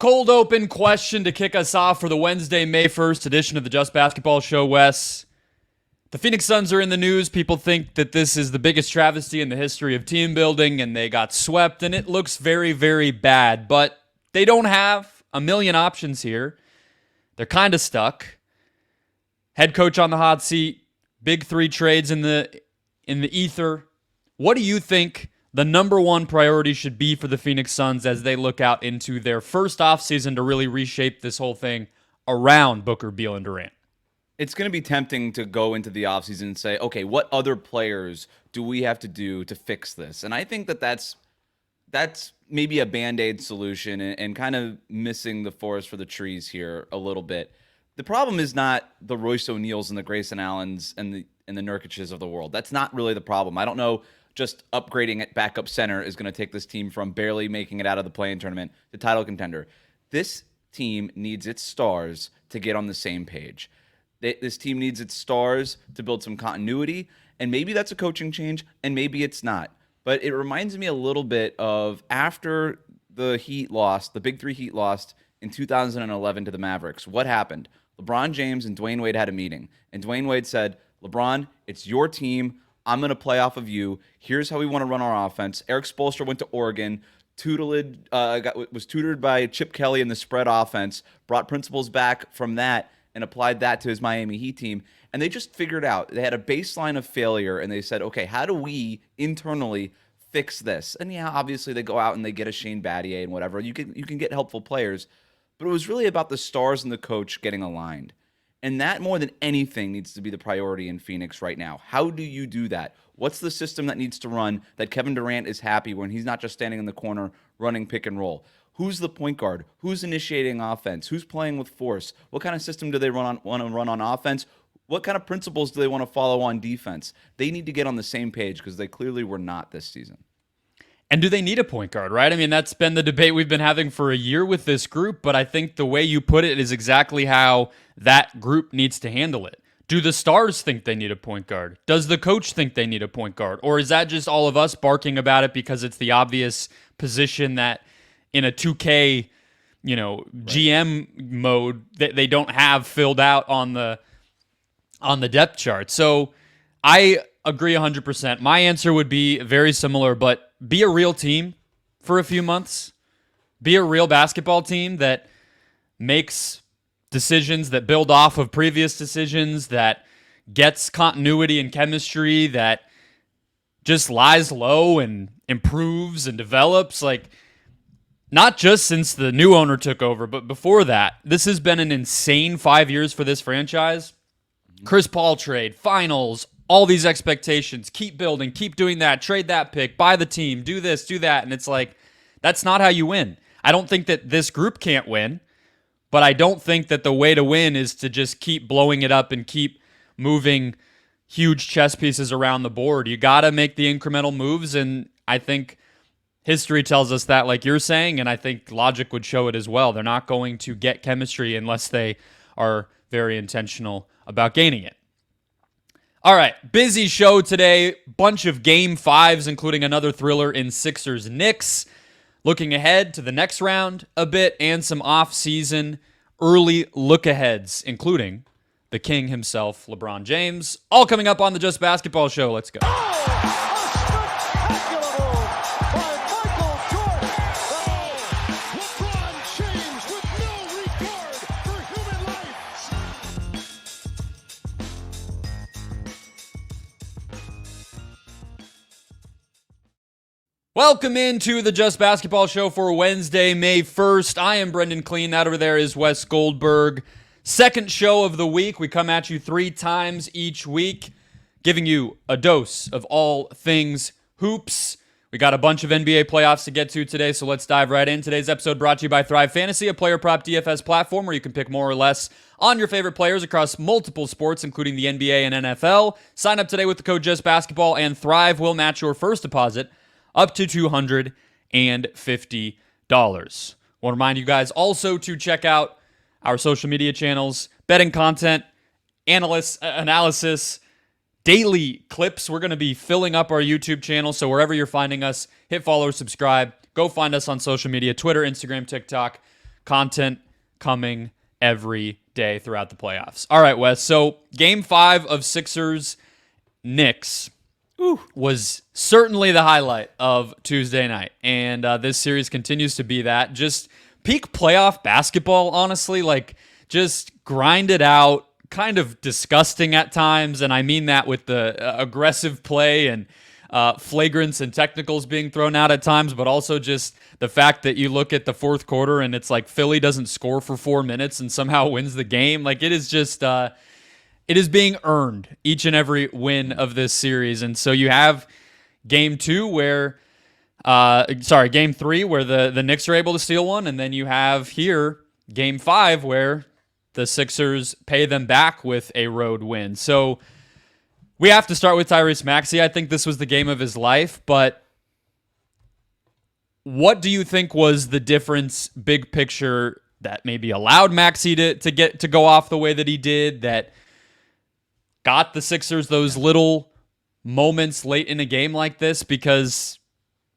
Cold open question to kick us off for the Wednesday, May 1st edition of the Just Basketball Show, Wes. The Phoenix Suns are in the news. People think that this is the biggest travesty in the history of team building, and they got swept, and it looks very, very bad. But they don't have a million options here. They're kind of stuck. Head coach on the hot seat. Big three trades in the ether. What do you think the number one priority should be for the Phoenix Suns as they look out into their first offseason to really reshape this whole thing around Booker, Beal, and Durant? It's going to be tempting to go into the offseason and say, okay, what other players do we have to do to fix this? And I think that's maybe a Band-Aid solution and kind of missing the forest for the trees here a little bit. The problem is not the Royce O'Neals and the Grayson Allens and the Nurkic's of the world. That's not really the problem. I don't know just upgrading at backup center is going to take this team from barely making it out of the play-in tournament to title contender. This team needs its stars to get on the same page. This team needs its stars to build some continuity, and maybe that's a coaching change, and maybe it's not. But it reminds me a little bit of after the Heat lost, the Big Three Heat lost in 2011 to the Mavericks. What happened? LeBron James and Dwayne Wade had a meeting, and Dwayne Wade said, LeBron, it's your team. I'm going to play off of you. Here's how we want to run our offense. Eric Spoelstra went to Oregon, was tutored by Chip Kelly in the spread offense, brought principles back from that, and applied that to his Miami Heat team. And they just figured out, they had a baseline of failure, and they said, okay, how do we internally fix this? And yeah, obviously they go out and they get a Shane Battier and whatever. You can get helpful players, but it was really about the stars and the coach getting aligned. And that, more than anything, needs to be the priority in Phoenix right now. How do you do that? What's the system that needs to run that Kevin Durant is happy when he's not just standing in the corner running pick and roll? Who's the point guard? Who's initiating offense? Who's playing with force? What kind of system do they want to run on offense? What kind of principles do they want to follow on defense? They need to get on the same page because they clearly were not this season. And do they need a point guard, right? I mean, that's been the debate we've been having for a year with this group, but I think the way you put it is exactly how that group needs to handle it. Do the stars think they need a point guard? Does the coach think they need a point guard? Or is that just all of us barking about it because it's the obvious position that in a 2K, GM mode that they don't have filled out on the depth chart? So I agree 100%. My answer would be very similar, but be a real team for a few months. Be a real basketball team that makes decisions that build off of previous decisions, that gets continuity and chemistry, that just lies low and improves and develops. Like, not just since the new owner took over, but before that, this has been an insane 5 years for this franchise. Chris Paul trade, finals, all these expectations, keep building, keep doing that, trade that pick, buy the team, do this, do that. And it's like, that's not how you win. I don't think that this group can't win, but I don't think that the way to win is to just keep blowing it up and keep moving huge chess pieces around the board. You got to make the incremental moves, and I think history tells us that, like you're saying, and I think logic would show it as well. They're not going to get chemistry unless they are very intentional about gaining it. All right, busy show today. Bunch of Game 5s, including another thriller in Sixers-Knicks. Looking ahead to the next round a bit, and some off-season early look-aheads, including the king himself, LeBron James. All coming up on the Just Basketball Show. Let's go. Welcome into the Just Basketball Show for Wednesday, May 1st. I am Brendon Kleen. That over there is Wes Goldberg. Second show of the week. We come at you 3 times each week, giving you a dose of all things hoops. We got a bunch of NBA playoffs to get to today, so let's dive right in. Today's episode brought to you by Thrive Fantasy, a player prop DFS platform where you can pick more or less on your favorite players across multiple sports, including the NBA and NFL. Sign up today with the code JustBasketball, and Thrive will match your first deposit up to $250. Want to remind you guys also to check out our social media channels, betting content, analysis, daily clips. We're going to be filling up our YouTube channel, so wherever you're finding us, hit follow or subscribe. Go find us on social media, Twitter, Instagram, TikTok. Content coming every day throughout the playoffs. All right, Wes. So game 5 of Sixers-Knicks was certainly the highlight of Tuesday night. And this series continues to be that. Just peak playoff basketball, honestly. Like, just grind it out. Kind of disgusting at times. And I mean that with the aggressive play and flagrants and technicals being thrown out at times, but also just the fact that you look at the fourth quarter and it's like Philly doesn't score for 4 minutes and somehow wins the game. Like, it is just, it is being earned, each and every win of this series. And so you have game 3 where the Knicks are able to steal one. And then you have here game 5 where the Sixers pay them back with a road win. So we have to start with Tyrese Maxey. I think this was the game of his life, but what do you think was the difference, big picture, that maybe allowed Maxey to go off the way that he did, that got the Sixers those little moments late in a game like this? Because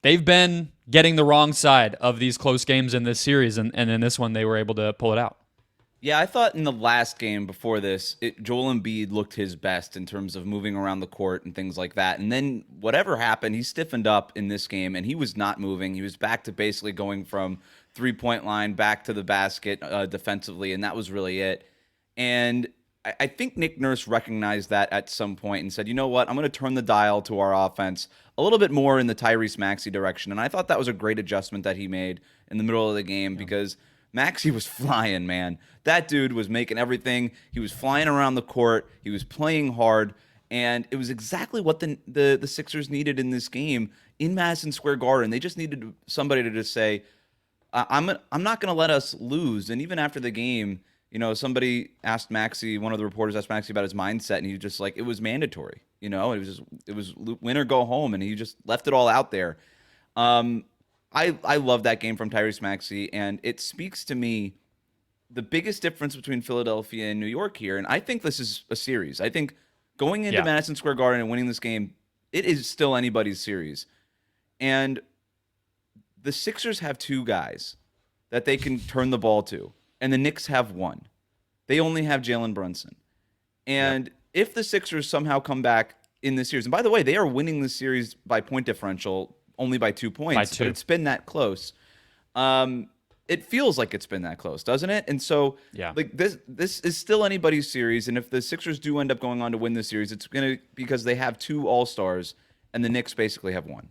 they've been getting the wrong side of these close games in this series, and in this one they were able to pull it out. Yeah, I thought in the last game before this, Joel Embiid looked his best in terms of moving around the court and things like that. And then whatever happened, he stiffened up in this game, and he was not moving. He was back to basically going from three-point line back to the basket defensively, and that was really it. And I think Nick Nurse recognized that at some point and said, you know what, I'm going to turn the dial to our offense a little bit more in the Tyrese Maxey direction. And I thought that was a great adjustment that he made in the middle of the game because Maxey was flying, man. That dude was making everything. He was flying around the court. He was playing hard. And it was exactly what the Sixers needed in this game in Madison Square Garden. They just needed somebody to just say, I'm not going to let us lose. And even after the game, you know, somebody asked Maxey, one of the reporters asked Maxey about his mindset, and he just like, it was mandatory. You know, it was win or go home, and he just left it all out there. I love that game from Tyrese Maxey, and it speaks to me the biggest difference between Philadelphia and New York here. And I think this is a series. I think going into Madison Square Garden and winning this game, it is still anybody's series. And the Sixers have 2 guys that they can turn the ball to, and the Knicks have 1. They only have Jalen Brunson. And if the Sixers somehow come back in this series, and by the way, they are winning this series by point differential, only by 2 points, but it's been that close. It feels like it's been that close, doesn't it? And so, like this is still anybody's series. And if the Sixers do end up going on to win this series, it's gonna because they have 2 All-Stars, and the Knicks basically have 1.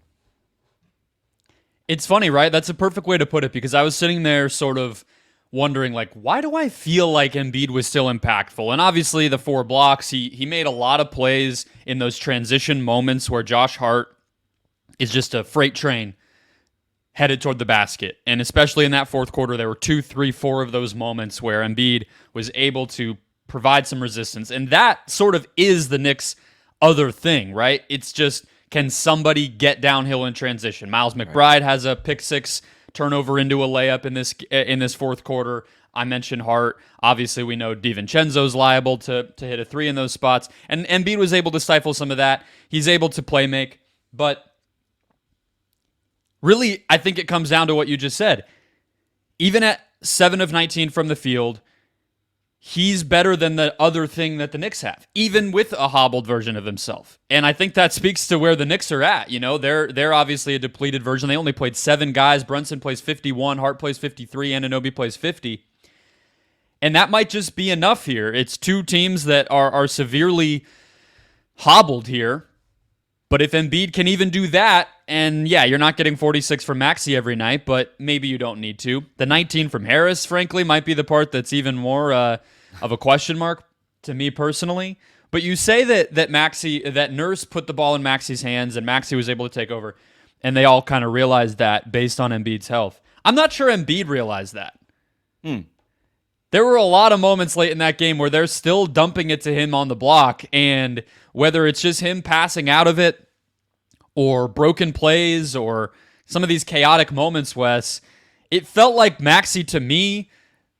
It's funny, right? That's a perfect way to put it, because I was sitting there sort of wondering, like, why do I feel like Embiid was still impactful? And obviously the 4 blocks, he made a lot of plays in those transition moments where Josh Hart is just a freight train headed toward the basket. And especially in that fourth quarter, there were 2, 3, 4 of those moments where Embiid was able to provide some resistance. And that sort of is the Knicks' other thing, right? It's just, can somebody get downhill in transition? Miles McBride has a pick 6 turnover into a layup in this fourth quarter. I mentioned Hart. Obviously, we know DiVincenzo's liable to hit a 3 in those spots. And Embiid was able to stifle some of that. He's able to play make. But really, I think it comes down to what you just said. Even at 7 of 19 from the field, he's better than the other thing that the Knicks have, even with a hobbled version of himself. And I think that speaks to where the Knicks are at. You know, they're obviously a depleted version. They only played 7 guys. Brunson plays 51, Hart plays 53, Anunoby plays 50. And that might just be enough here. It's 2 teams that are severely hobbled here. But if Embiid can even do that, and yeah, you're not getting 46 from Maxey every night, but maybe you don't need to. The 19 from Harris, frankly, might be the part that's even more of a question mark to me personally. But you say that Nurse put the ball in Maxey's hands and Maxey was able to take over, and they all kind of realized that based on Embiid's health. I'm not sure Embiid realized that. There were a lot of moments late in that game where they're still dumping it to him on the block, and whether it's just him passing out of it or broken plays or some of these chaotic moments, Wes, it felt like Maxey, to me,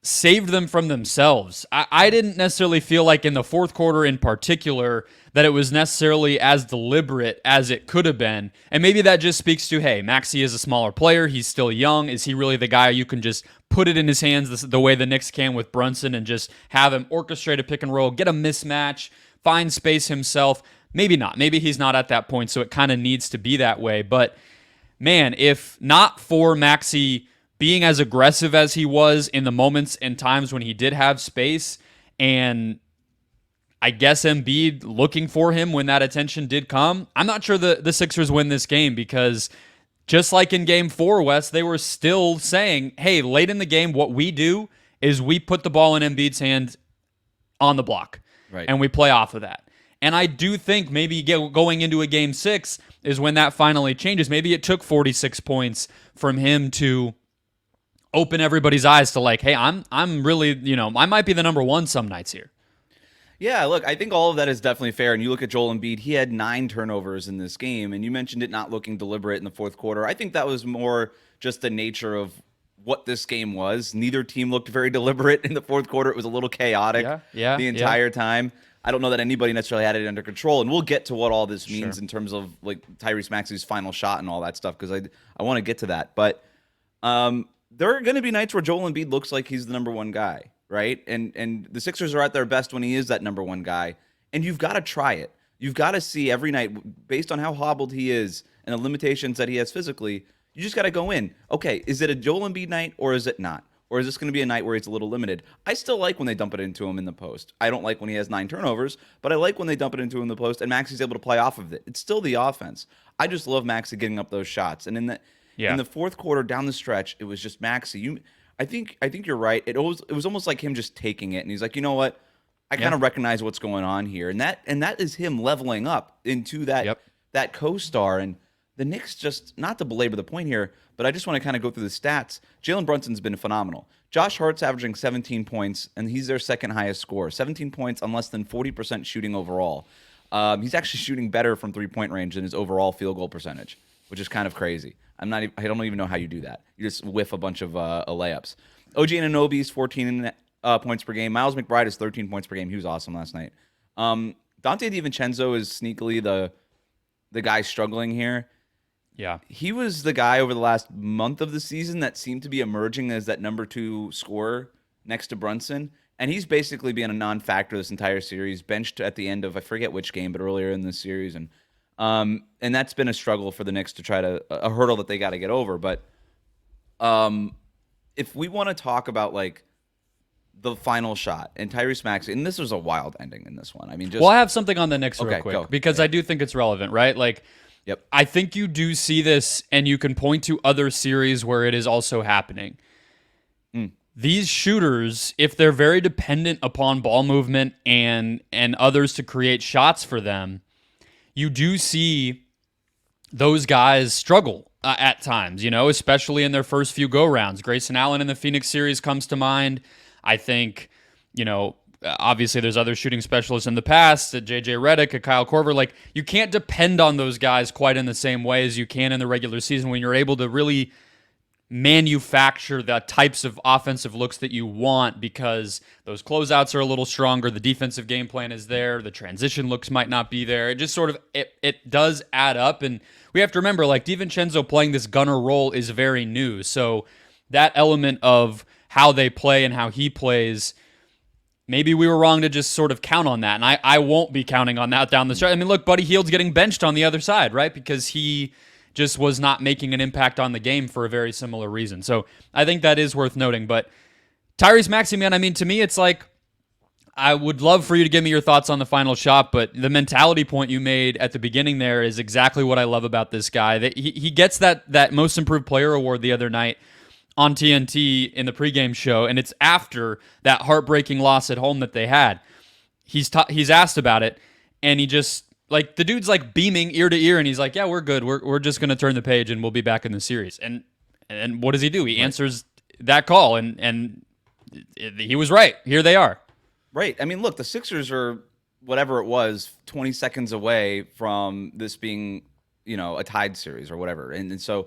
saved them from themselves. I didn't necessarily feel like in the fourth quarter in particular that it was necessarily as deliberate as it could have been. And maybe that just speaks to, hey, Maxey is a smaller player. He's still young. Is he really the guy you can just put it in his hands the way the Knicks can with Brunson and just have him orchestrate a pick and roll, get a mismatch, find space himself? Maybe not. Maybe he's not at that point, so it kind of needs to be that way. But, man, if not for Maxey being as aggressive as he was in the moments and times when he did have space, and I guess Embiid looking for him when that attention did come, I'm not sure the Sixers win this game, because just like in Game 4, Wes, they were still saying, hey, late in the game, what we do is we put the ball in Embiid's hand on the block, right, and we play off of that. And I do think maybe going into a Game 6 is when that finally changes. Maybe it took 46 points from him to open everybody's eyes to like, hey, I'm really, I might be the number one some nights here. Yeah, look, I think all of that is definitely fair. And you look at Joel Embiid, he had 9 turnovers in this game, and you mentioned it not looking deliberate in the fourth quarter. I think that was more just the nature of what this game was. Neither team looked very deliberate in the fourth quarter. It was a little chaotic the entire time. I don't know that anybody necessarily had it under control, and we'll get to what all this means in terms of like Tyrese Maxey's final shot and all that stuff, because I want to get to that. But there are going to be nights where Joel Embiid looks like he's the number one guy, right? And the Sixers are at their best when he is that number one guy, and you've got to try it. You've got to see every night, based on how hobbled he is and the limitations that he has physically, you just got to go in. Okay, is it a Joel Embiid night or is it not? Or is this going to be a night where he's a little limited? I still like when they dump it into him in the post. I don't like when he has 9 turnovers, but I like when they dump it into him in the post and Maxey's able to play off of it. It's still the offense. I just love Maxey getting up those shots. And in the fourth quarter down the stretch, it was just Maxey. I think you're right. It was almost like him just taking it, and he's like, you know what? I kind of recognize what's going on here, and that is him leveling up into that co-star. And the Knicks, just not to belabor the point here, but I just want to kind of go through the stats. Jalen Brunson's been phenomenal. Josh Hart's averaging 17 points, and he's their second highest scorer. 17 points on less than 40% shooting overall. He's actually shooting better from three-point range than his overall field goal percentage, which is kind of crazy. I don't even know how you do that. You just whiff a bunch of layups. OG Anunoby's 14 points per game. Miles McBride is 13 points per game. He was awesome last night. Dante DiVincenzo is sneakily the guy struggling here. Yeah. He was the guy over the last month of the season that seemed to be emerging as that number 2 scorer next to Brunson. And he's basically been a non-factor this entire series, benched at the end of, I forget which game, but earlier in this series. And that's been a struggle for the Knicks to try to, a hurdle that they got to get over. But if we want to talk about like the final shot and Tyrese Maxey, and this was a wild ending in this one. I mean, well, I have something on the Knicks real quick because I do think it's relevant, right? Like, I think you do see this, and you can point to other series where it is also happening. These shooters, if they're very dependent upon ball movement and others to create shots for them, you do see those guys struggle at times, especially in their first few go-rounds. Grayson Allen in the Phoenix series comes to mind. I think, obviously there's other shooting specialists in the past, a JJ Redick, a Kyle Korver. Like, you can't depend on those guys quite in the same way as you can in the regular season when you're able to really manufacture the types of offensive looks that you want, because those closeouts are a little stronger, the defensive game plan is there, the transition looks might not be there. It just sort of it does add up, and we have to remember, like, DiVincenzo playing this gunner role is very new, so that element of how they play and how he plays, maybe we were wrong to just sort of count on that, and I won't be counting on that down the stretch. I mean, look, Buddy Hield's getting benched on the other side, right? Because he just was not making an impact on the game for a very similar reason. So I think that is worth noting. But Tyrese Maxey, man, I mean, to me, it's like, I would love for you to give me your thoughts on the final shot, but the mentality point you made at the beginning there is exactly what I love about this guy. That he gets that Most Improved Player award the other night on TNT in the pregame show, and it's after that heartbreaking loss at home that they had. He's asked about it, and he just, like, the dude's like beaming ear to ear, and he's like, yeah, we're good. We're just going to turn the page, and we'll be back in the series. And what does he do? He answers that call, and he was right. Here they are. Right. I mean, look, the Sixers are, whatever it was, 20 seconds away from this being, a tied series or whatever. And so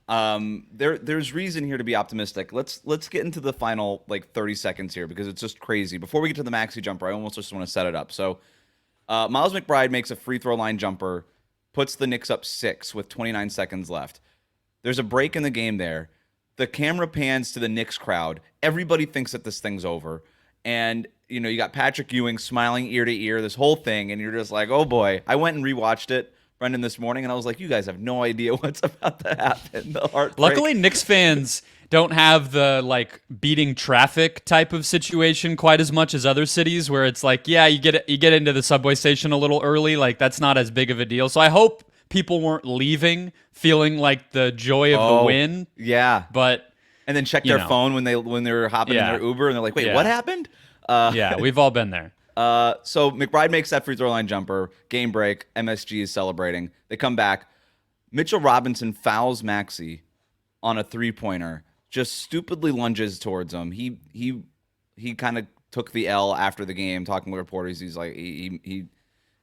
There's reason here to be optimistic. Let's get into the final 30 seconds here because it's just crazy. Before we get to the Maxey jumper, I almost just want to set it up. So Miles McBride makes a free throw line jumper, puts the Knicks up 6 with 29 seconds left. There's a break in the game there. The camera pans to the Knicks crowd. Everybody thinks that this thing's over. And, you got Patrick Ewing smiling ear to ear, this whole thing, and you're just like, oh boy. I went and rewatched it, Brendon, this morning, and I was like, you guys have no idea what's about to happen. The heartbreak. Luckily, Knicks fans don't have the beating traffic type of situation quite as much as other cities where it's like, yeah, you get into the subway station a little early. That's not as big of a deal. So I hope people weren't leaving feeling like the joy of the win. Yeah. And then check their phone when they were hopping in their Uber and they're like, wait, what happened? Yeah, we've all been there. So McBride makes that free throw line jumper. Game break. MSG is celebrating. They come back. Mitchell Robinson fouls Maxey on a three-pointer. Just stupidly lunges towards him. He kind of took the L after the game, talking with reporters. He's like he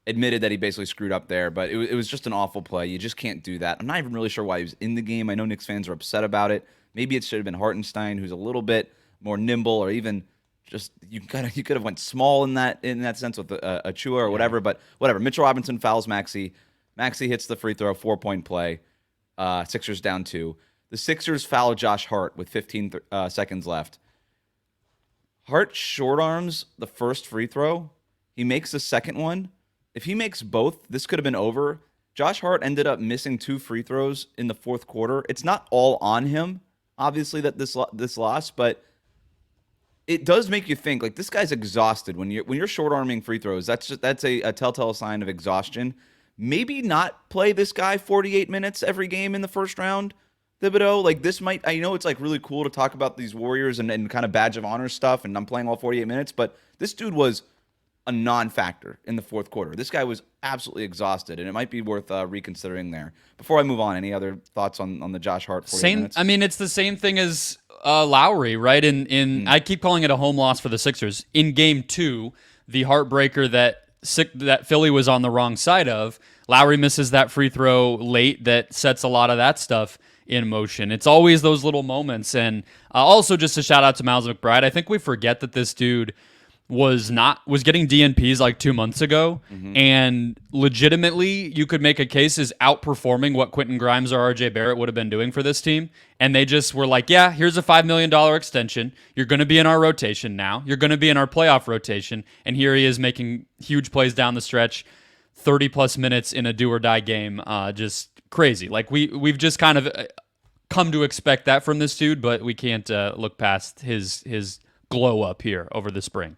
admitted that he basically screwed up there, but it was just an awful play. You just can't do that. I'm not even really sure why he was in the game. I know Knicks fans are upset about it. Maybe it should have been Hartenstein, who's a little bit more nimble, or even just you could have went small in that sense with Achua or whatever. But whatever. Mitchell Robinson fouls Maxey. Maxey hits the free throw, 4-point play. Sixers down 2. The Sixers foul Josh Hart with 15 seconds left. Hart short arms the first free throw. He makes the second one. If he makes both, this could have been over. Josh Hart ended up missing 2 free throws in the fourth quarter. It's not all on him, obviously, that this loss, but it does make you think this guy's exhausted when you're short arming free throws. That's a telltale sign of exhaustion. Maybe not play this guy 48 minutes every game in the first round. Thibodeau, this might, I know it's really cool to talk about these Warriors and kind of badge of honor stuff, and I'm playing all 48 minutes, but this dude was a non-factor in the fourth quarter. This guy was absolutely exhausted, and it might be worth reconsidering there. Before I move on, any other thoughts on the Josh Hart 48 minutes? I mean, it's the same thing as Lowry, right? I keep calling it a home loss for the Sixers. In Game 2, the heartbreaker that Philly was on the wrong side of, Lowry misses that free throw late that sets a lot of that stuff in motion. It's always those little moments. And also just a shout out to Miles McBride. I think we forget that this dude was getting DNPs 2 months ago, and legitimately you could make a case is outperforming what Quentin Grimes or RJ Barrett would have been doing for this team. And they just were like, yeah, here's a $5 million extension. You're going to be in our rotation now. You're going to be in our playoff rotation. And here he is making huge plays down the stretch, 30 plus minutes in a do or die game. Just crazy. We've just kind of come to expect that from this dude, but we can't look past his glow up here over the spring.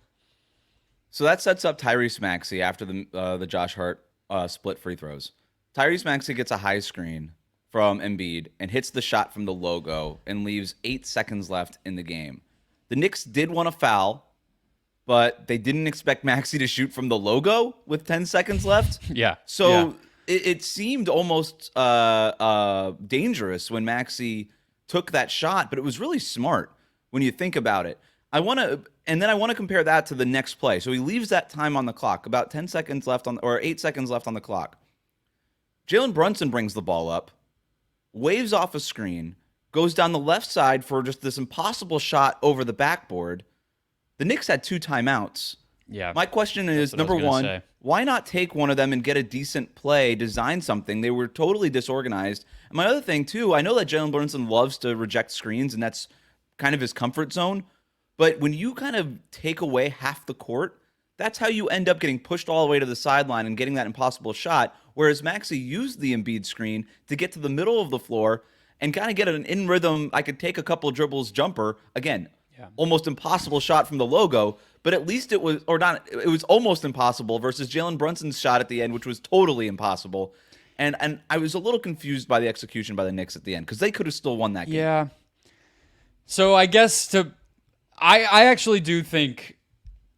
So that sets up Tyrese Maxey after the Josh Hart split free throws. Tyrese Maxey gets a high screen from Embiid and hits the shot from the logo and leaves 8 seconds left in the game. The Knicks did want to foul, but they didn't expect Maxey to shoot from the logo with 10 seconds left. Yeah. So it seemed almost dangerous when Maxey took that shot, but it was really smart when you think about it. I want to compare that to the next play. So he leaves that time on the clock, about 10 seconds left or 8 seconds left on the clock. Jalen Brunson brings the ball up, waves off a screen, goes down the left side for just this impossible shot over the backboard. The Knicks had 2 timeouts. Yeah. My question is, number one, why not take one of them and get a decent play, design something? They were totally disorganized. And my other thing, too, I know that Jalen Brunson loves to reject screens, and that's kind of his comfort zone. But when you kind of take away half the court, that's how you end up getting pushed all the way to the sideline and getting that impossible shot, whereas Maxey used the Embiid screen to get to the middle of the floor and kind of get an in-rhythm, I could take a couple of dribbles jumper. Again, almost impossible shot from the logo, but at least it was almost impossible versus Jalen Brunson's shot at the end, which was totally impossible. And I was a little confused by the execution by the Knicks at the end because they could have still won that game. Yeah. So I guess I actually do think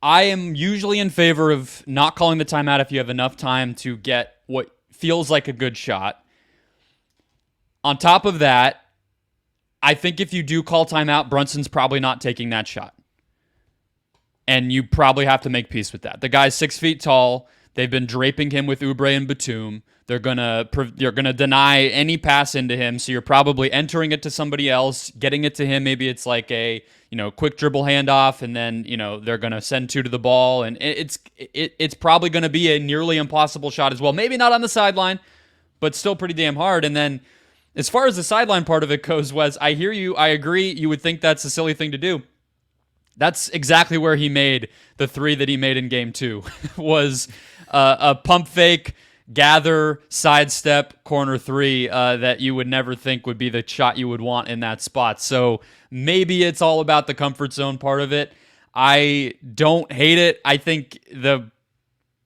I am usually in favor of not calling the timeout if you have enough time to get what feels like a good shot. On top of that, I think if you do call timeout, Brunson's probably not taking that shot. And you probably have to make peace with that. The guy's 6 feet tall. They've been draping him with Oubre and Batum. They're gonna deny any pass into him, so you're probably entering it to somebody else, getting it to him. Maybe it's like a quick dribble handoff, and then they're gonna send two to the ball, and it's probably gonna be a nearly impossible shot as well. Maybe not on the sideline, but still pretty damn hard. And then as far as the sideline part of it goes, Wes, I hear you. I agree. You would think that's a silly thing to do. That's exactly where he made the three that he made in game 2 was a pump fake, gather, sidestep, corner three that you would never think would be the shot you would want in that spot. So maybe it's all about the comfort zone part of it. I don't hate it. I think the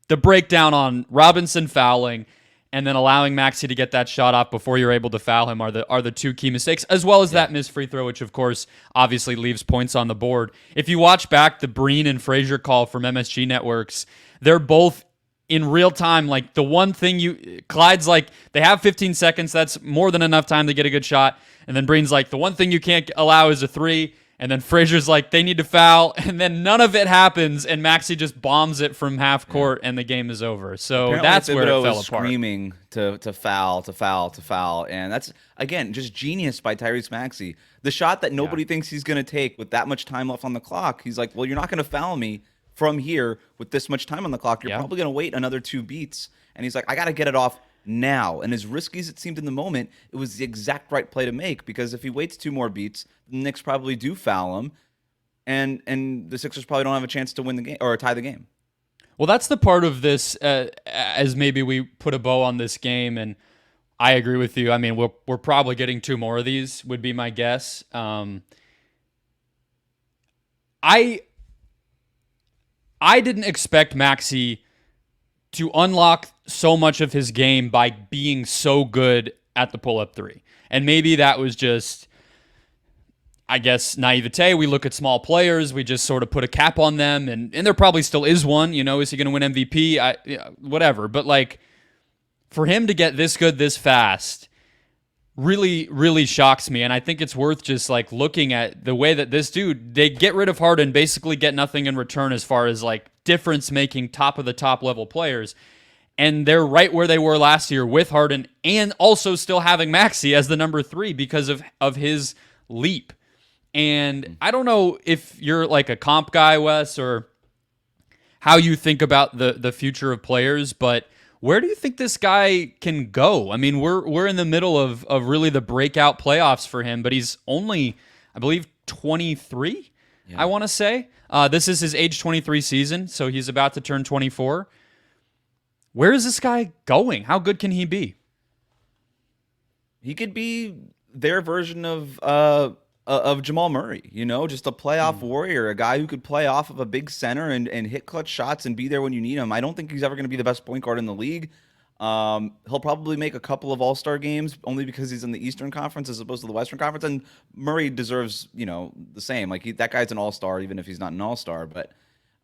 breakdown on Robinson fouling and then allowing Maxey to get that shot off before you're able to foul him are the two key mistakes, as well as that missed free throw, which, of course, obviously leaves points on the board. If you watch back the Breen and Frazier call from MSG Networks, they're both in real time. Like, the one thing Clyde's like, they have 15 seconds. That's more than enough time to get a good shot. And then Breen's like, the one thing you can't allow is a three. And then Frazier's like, they need to foul, and then none of it happens, and Maxey just bombs it from half court, and the game is over. So apparently that's where it fell apart. Screaming to foul, and that's, again, just genius by Tyrese Maxey. The shot that nobody thinks he's going to take with that much time left on the clock, he's like, well, you're not going to foul me from here with this much time on the clock. You're probably going to wait another 2 beats, and he's like, I got to get it off now. And as risky as it seemed in the moment, it was the exact right play to make, because if he waits 2 more beats, the Knicks probably do foul him, and the Sixers probably don't have a chance to win the game or tie the game. Well, that's the part of this, as maybe we put a bow on this game, and I agree with you. I mean, we're probably getting 2 more of these, would be my guess. I didn't expect Maxey to unlock so much of his game by being so good at the pull-up three. And maybe that was just, I guess, naivete. We look at small players, we just sort of put a cap on them, and there probably still is one. Is he going to win MVP? Whatever. But, like, for him to get this good this fast really, really shocks me. And I think it's worth just, like, looking at the way that this dude, they get rid of Harden, basically get nothing in return as far as, like, difference-making top-of-the-top level players. And they're right where they were last year with Harden, and also still having Maxey as the number 3 because of his leap. And I don't know if you're like a comp guy, Wes, or how you think about the future of players, but where do you think this guy can go? I mean, we're in the middle of really the breakout playoffs for him, but he's only, I believe, 23, I want to say. This is his age 23 season, so he's about to turn 24. Where is this guy going? How good can he be? He could be their version of Jamal Murray, just a playoff warrior, a guy who could play off of a big center and hit clutch shots and be there when you need him. I don't think he's ever going to be the best point guard in the league. He'll probably make a couple of all-star games only because he's in the Eastern Conference as opposed to the Western Conference, and Murray deserves, the same. Like, that guy's an all-star even if he's not an all-star. But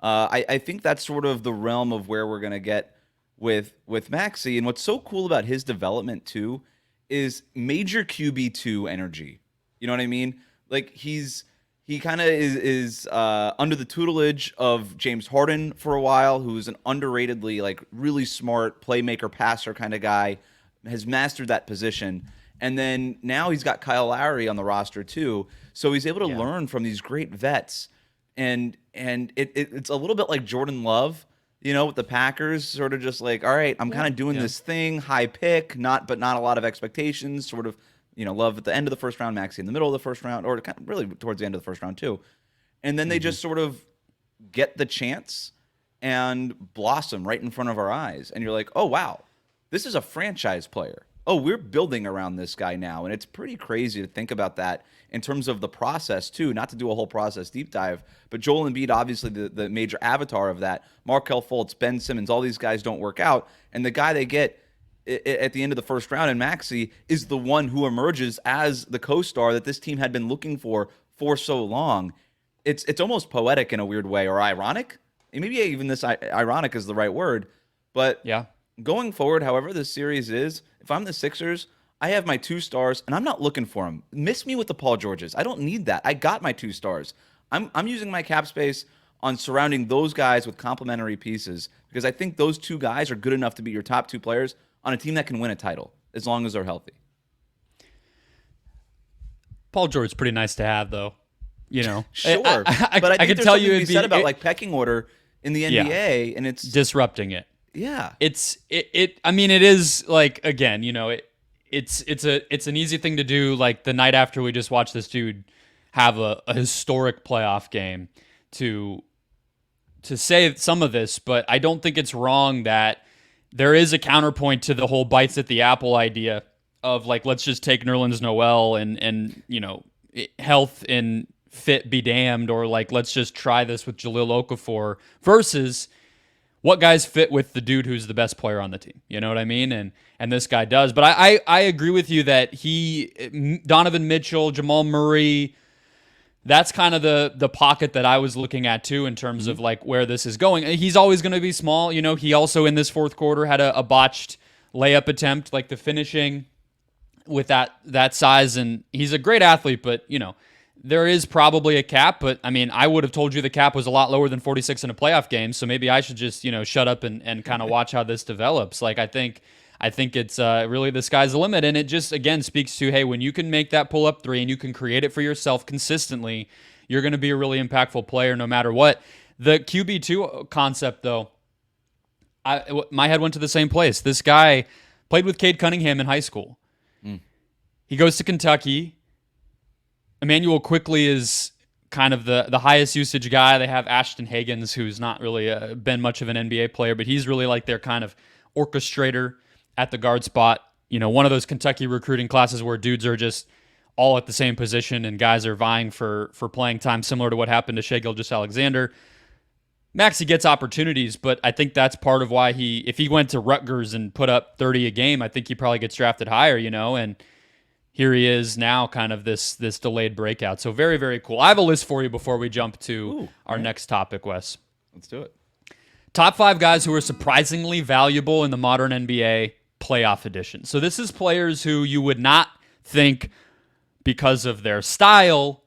I think that's sort of the realm of where we're going to get with Maxey. And what's so cool about his development too is major QB2 energy. You know what I mean? Like, he kind of is under the tutelage of James Harden for a while, who's an underratedly, like, really smart playmaker, passer kind of guy, has mastered that position. And then now he's got Kyle Lowry on the roster too, so he's able to learn from these great vets. And it's a little bit like Jordan Love, with the Packers, sort of just like, all right, I'm kind of doing this thing, high pick, but not a lot of expectations, sort of. Love at the end of the first round, Maxey in the middle of the first round, or kind of really towards the end of the first round too. And then they just sort of get the chance and blossom right in front of our eyes. And you're like, oh, wow, this is a franchise player. Oh, we're building around this guy now. And it's pretty crazy to think about that in terms of the process too, not to do a whole process deep dive, but Joel Embiid, obviously the major avatar of that, Markelle Fultz, Ben Simmons, all these guys don't work out. And the guy they get at the end of the first round, and Maxey is the one who emerges as the co-star that this team had been looking for so long. It's almost poetic in a weird way, or ironic. Maybe even this ironic is the right word. But going forward, however this series is, if I'm the Sixers, I have my 2 stars, and I'm not looking for them. Miss me with the Paul Georges. I don't need that. I got my 2 stars. I'm using my cap space on surrounding those guys with complementary pieces, because I think those two guys are good enough to be your top two players on a team that can win a title as long as they're healthy. Paul George's pretty nice to have, though. You know, Sure, but I think can there's tell something you to be said about like pecking order in the NBA, and it's disrupting it. Yeah, I mean, it is like, again, you know, it's an easy thing to do. Like the night after we just watched this dude have a historic playoff game to say some of this, but I don't think it's wrong that there is a counterpoint to the whole bites at the apple idea of like, let's just take Nerlens Noel and you know, health and fit be damned, or like, let's just try this with Jahlil Okafor versus what guys fit with the dude who's the best player on the team. You know what I mean? And this guy does. But I agree with you that Donovan Mitchell, Jamal Murray, that's kind of the pocket that I was looking at too in terms of like where this is going. He's always going to be small. You know, he also in this fourth quarter had a botched layup attempt, like the finishing with that size. And he's a great athlete, but you know, there is probably a cap, but I mean, I would have told you the cap was a lot lower than 46 in a playoff game, so maybe I should just, you know, shut up and kind of watch how this develops. Like, I think it's really the sky's the limit, and it just, again, speaks to, hey, when you can make that pull-up three and you can create it for yourself consistently, you're going to be a really impactful player no matter what. The QB2 concept, though, my head went to the same place. This guy played with Cade Cunningham in high school. He goes to Kentucky. Emmanuel Quickley is kind of the highest usage guy. They have Ashton Higgins, who's not really been much of an NBA player, but he's really like their kind of orchestrator at the guard spot. You know, one of those Kentucky recruiting classes where dudes are just all at the same position and guys are vying for playing time, similar to what happened to Shai Gilgeous-Alexander. Maxey gets opportunities, but I think that's part of why if he went to Rutgers and put up 30 a game, I think he probably gets drafted higher, you know, and here he is now, kind of this delayed breakout. So very, very cool. I have a list for you before we jump to our next topic, Wes. Let's do it. Top 5 guys who are surprisingly valuable in the modern NBA playoff edition. So this is players who you would not think, because of their style,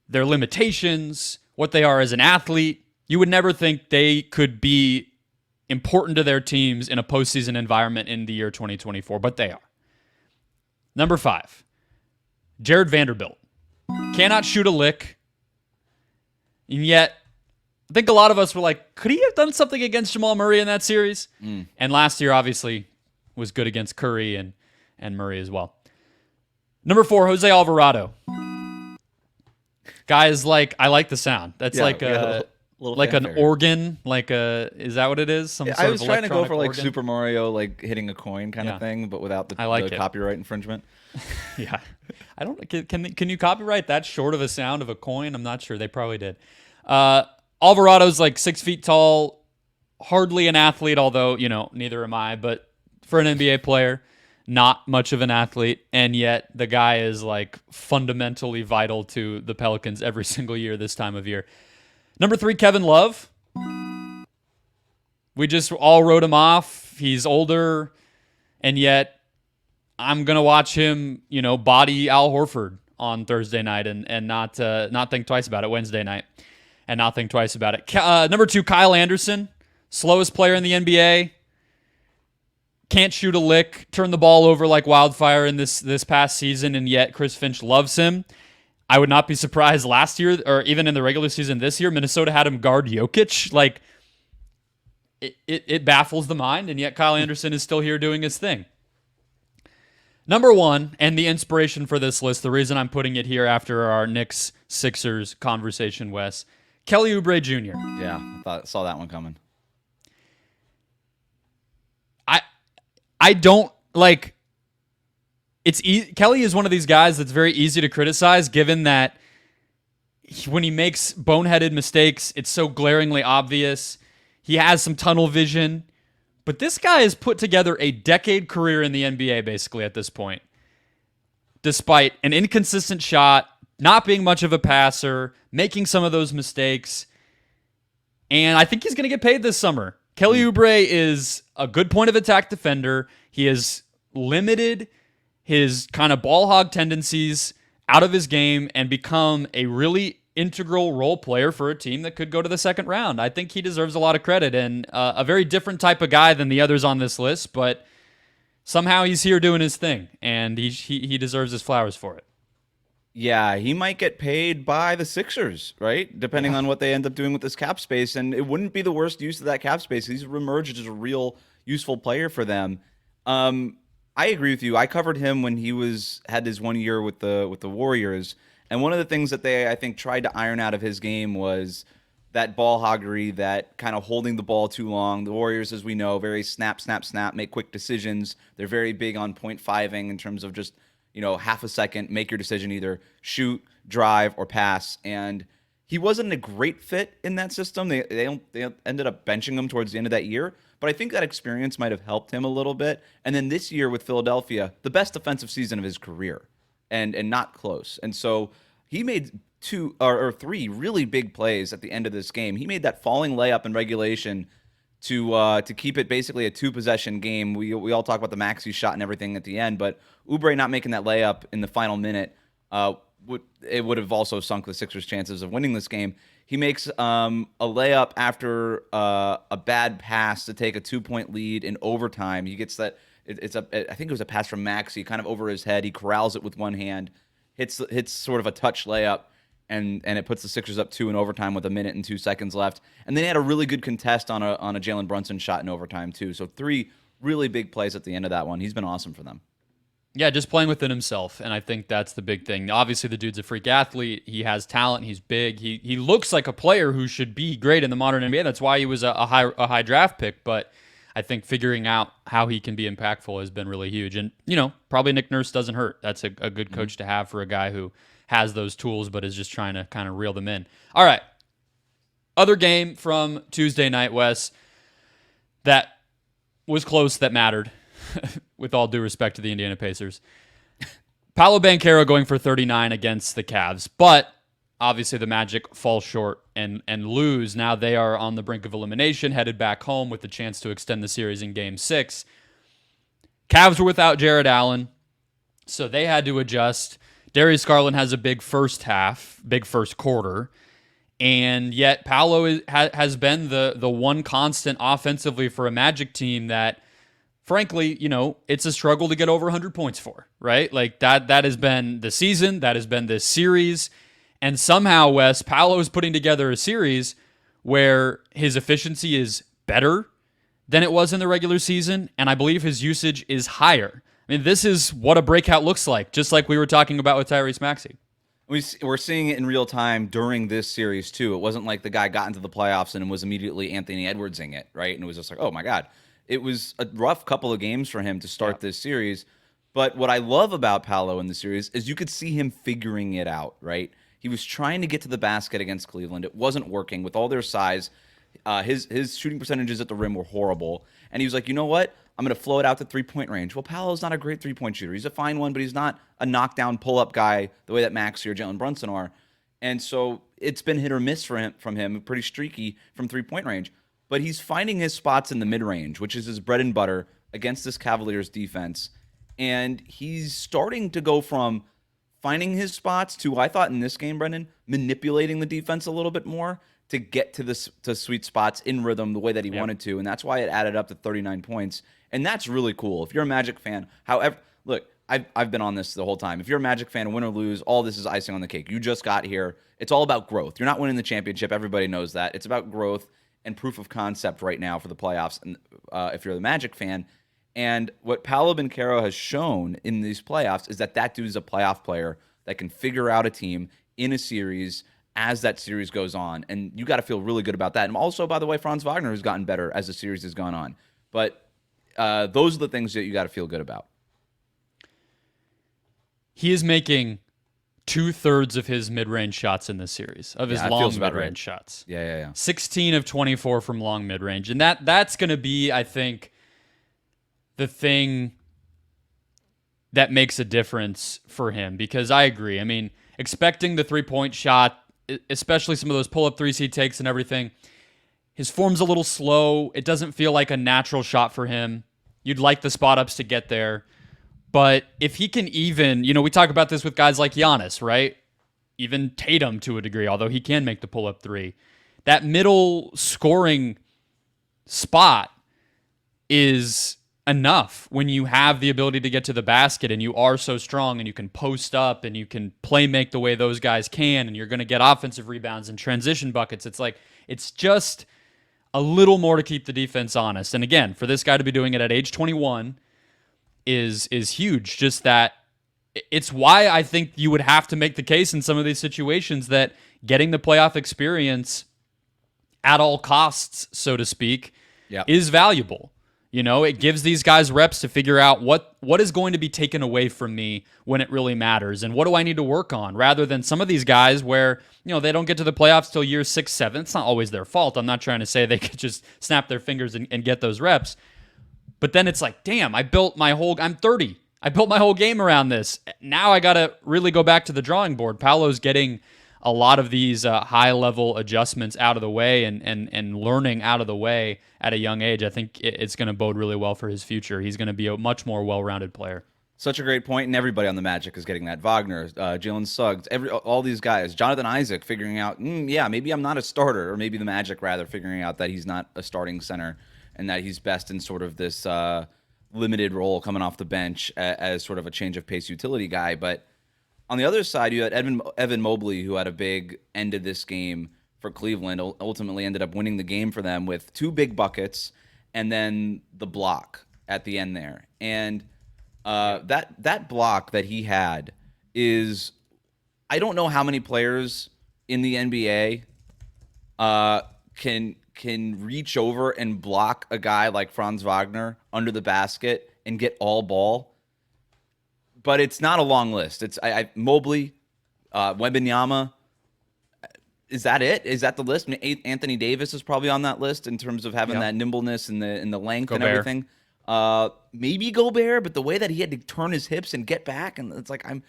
their limitations, what they are as an athlete, you would never think they could be important to their teams in a postseason environment in the year 2024, but they are. Number 5, Jared Vanderbilt. Cannot shoot a lick. And yet, I think a lot of us were like, could he have done something against Jamal Murray in that series? And last year, obviously, was good against Curry and Murray as well. Number 4, Jose Alvarado. Guys, like, I like the sound. That's like a like an organ, like is that what it is? Some sort I was of trying to go for like organ? Super Mario, like hitting a coin kind of thing, but without the copyright infringement. Yeah, I don't. Can you copyright that short of a sound of a coin? I'm not sure. They probably did. Alvarado's like 6 feet tall, hardly an athlete, although you know neither am I. But for an NBA player, not much of an athlete, and yet the guy is like fundamentally vital to the Pelicans every single year this time of year. Number 3, Kevin Love. We just all wrote him off. He's older, and yet I'm going to watch him, you know, body Al Horford on Thursday night and not think twice about it, Wednesday night, and not think twice about it. Number 2, Kyle Anderson. Slowest player in the NBA. Can't shoot a lick. Turned the ball over like wildfire in this past season, and yet Chris Finch loves him. I would not be surprised last year, or even in the regular season this year, Minnesota had him guard Jokic. Like, it baffles the mind, and yet Kyle Anderson is still here doing his thing. Number 1, and the inspiration for this list, the reason I'm putting it here after our Knicks-Sixers conversation, Wes, Kelly Oubre Jr. Yeah, saw that one coming. I don't, like... Kelly is one of these guys that's very easy to criticize, given that when he makes boneheaded mistakes, it's so glaringly obvious. He has some tunnel vision. But this guy has put together a decade career in the NBA, basically, at this point. Despite an inconsistent shot, not being much of a passer, making some of those mistakes. And I think he's going to get paid this summer. Kelly Oubre is a good point of attack defender. He has limited his kind of ball hog tendencies out of his game and become a really integral role player for a team that could go to the second round. I think he deserves a lot of credit, and a very different type of guy than the others on this list, but somehow he's here doing his thing, and he deserves his flowers for it. Yeah, he might get paid by the Sixers, right? Depending on what they end up doing with this cap space. And it wouldn't be the worst use of that cap space. He's emerged as a real useful player for them. I agree with you. I covered him when he had his 1 year with the Warriors. And one of the things that they, I think, tried to iron out of his game was that ball hoggery, that kind of holding the ball too long. The Warriors, as we know, very snap, snap, snap, make quick decisions. They're very big on 0.5ing in terms of just, half a second, make your decision, either shoot, drive, or pass. And he wasn't a great fit in that system. They ended up benching him towards the end of that year. But I think that experience might have helped him a little bit. And then this year with Philadelphia, the best defensive season of his career, and not close. And so he made two or three really big plays at the end of this game. He made that falling layup in regulation to keep it basically a 2-possession game. We all talk about the Maxey shot and everything at the end, but Oubre not making that layup in the final minute would have also sunk the Sixers' chances of winning this game. He makes a layup after a bad pass to take a 2-point lead in overtime. He gets that. I think it was a pass from Maxey, kind of over his head. He corrals it with one hand, hits sort of a touch layup, and it puts the Sixers up 2 in overtime with 1 minute and 2 seconds left. And then he had a really good contest on a Jalen Brunson shot in overtime too. So 3 really big plays at the end of that one. He's been awesome for them. Yeah, just playing within himself, and I think that's the big thing. Obviously, the dude's a freak athlete. He has talent. He's big. He looks like a player who should be great in the modern NBA. That's why he was a high draft pick. But I think figuring out how he can be impactful has been really huge. And probably Nick Nurse doesn't hurt. That's a good coach to have for a guy who has those tools, but is just trying to kind of reel them in. All right, other game from Tuesday night, Wes, that was close, that mattered. With all due respect to the Indiana Pacers. Paolo Banchero going for 39 against the Cavs, but obviously the Magic fall short and lose. Now they are on the brink of elimination, headed back home with the chance to extend the series in Game 6. Cavs were without Jared Allen, so they had to adjust. Darius Garland has a big first quarter, and yet Paolo has been the one constant offensively for a Magic team that, frankly, it's a struggle to get over 100 points for, right? Like that has been the season, that has been this series, and somehow, Wes, Paolo is putting together a series where his efficiency is better than it was in the regular season, and I believe his usage is higher. I mean, this is what a breakout looks like, just like we were talking about with Tyrese Maxey. We're seeing it in real time during this series, too. It wasn't like the guy got into the playoffs and was immediately Anthony Edwardsing it, right? And it was just like, oh my God. It was a rough couple of games for him to start this series. But what I love about Paolo in the series is you could see him figuring it out, right? He was trying to get to the basket against Cleveland. It wasn't working with all their size. His shooting percentages at the rim were horrible. And he was like, you know what? I'm going to flow it out to three-point range. Well, Paolo's not a great three-point shooter. He's a fine one, but he's not a knockdown, pull-up guy the way that Maxey or Jalen Brunson are. And so it's been hit or miss from him, pretty streaky from three-point range. But he's finding his spots in the mid-range, which is his bread and butter against this Cavaliers defense. And he's starting to go from finding his spots to, I thought in this game, Brendon, manipulating the defense a little bit more to get to sweet spots in rhythm the way that he wanted to. And that's why it added up to 39 points. And that's really cool. If you're a Magic fan, however, look, I've been on this the whole time. If you're a Magic fan, win or lose, all this is icing on the cake. You just got here. It's all about growth. You're not winning the championship. Everybody knows that. It's about growth and proof of concept right now for the playoffs, and if you're the Magic fan. And what Paolo Banchero has shown in these playoffs is that dude is a playoff player that can figure out a team in a series as that series goes on. And you got to feel really good about that. And also, by the way, Franz Wagner has gotten better as the series has gone on. But those are the things that you got to feel good about. He is making 2/3 of his mid-range shots in this series, of his long mid-range shots. Yeah. 16 of 24 from long mid-range. And that's going to be, I think, the thing that makes a difference for him. Because I agree. I mean, expecting the three-point shot, especially some of those pull-up 3C takes and everything, his form's a little slow. It doesn't feel like a natural shot for him. You'd like the spot-ups to get there. But if he can even, we talk about this with guys like Giannis, right? even Tatum to a degree, although he can make the pull-up three. That middle scoring spot is enough when you have the ability to get to the basket and you are so strong and you can post up and you can play make the way those guys can and you're going to get offensive rebounds and transition buckets. It's like, it's just a little more to keep the defense honest. And again, for this guy to be doing it at age 21 is huge. Just that it's why I think you would have to make the case in some of these situations that getting the playoff experience at all costs, so to speak, is valuable. You know, it gives these guys reps to figure out what is going to be taken away from me when it really matters and what do I need to work on, rather than some of these guys where, you know, they don't get to the playoffs till year 6, 7. It's not always their fault. I'm not trying to say they could just snap their fingers and get those reps. But then it's like, damn, I'm 30. I built my whole game around this. Now I got to really go back to the drawing board. Paolo's getting a lot of these high-level adjustments out of the way and learning out of the way at a young age. I think it's going to bode really well for his future. He's going to be a much more well-rounded player. Such a great point, and everybody on the Magic is getting that. Wagner, Jalen Suggs, all these guys. Jonathan Isaac figuring out, maybe I'm not a starter, or maybe the Magic rather figuring out that he's not a starting center and that he's best in sort of this limited role coming off the bench as sort of a change of pace utility guy. But on the other side, you had Evan Mobley, who had a big end of this game for Cleveland, ultimately ended up winning the game for them with 2 big buckets and then the block at the end there. And that block that he had is, I don't know how many players in the NBA can reach over and block a guy like Franz Wagner under the basket and get all ball. But it's not a long list. It's Mobley, Wembanyama. Is that it? Is that the list? I mean, Anthony Davis is probably on that list in terms of having that nimbleness and the length and everything. Maybe Gobert, but the way that he had to turn his hips and get back, and it's like and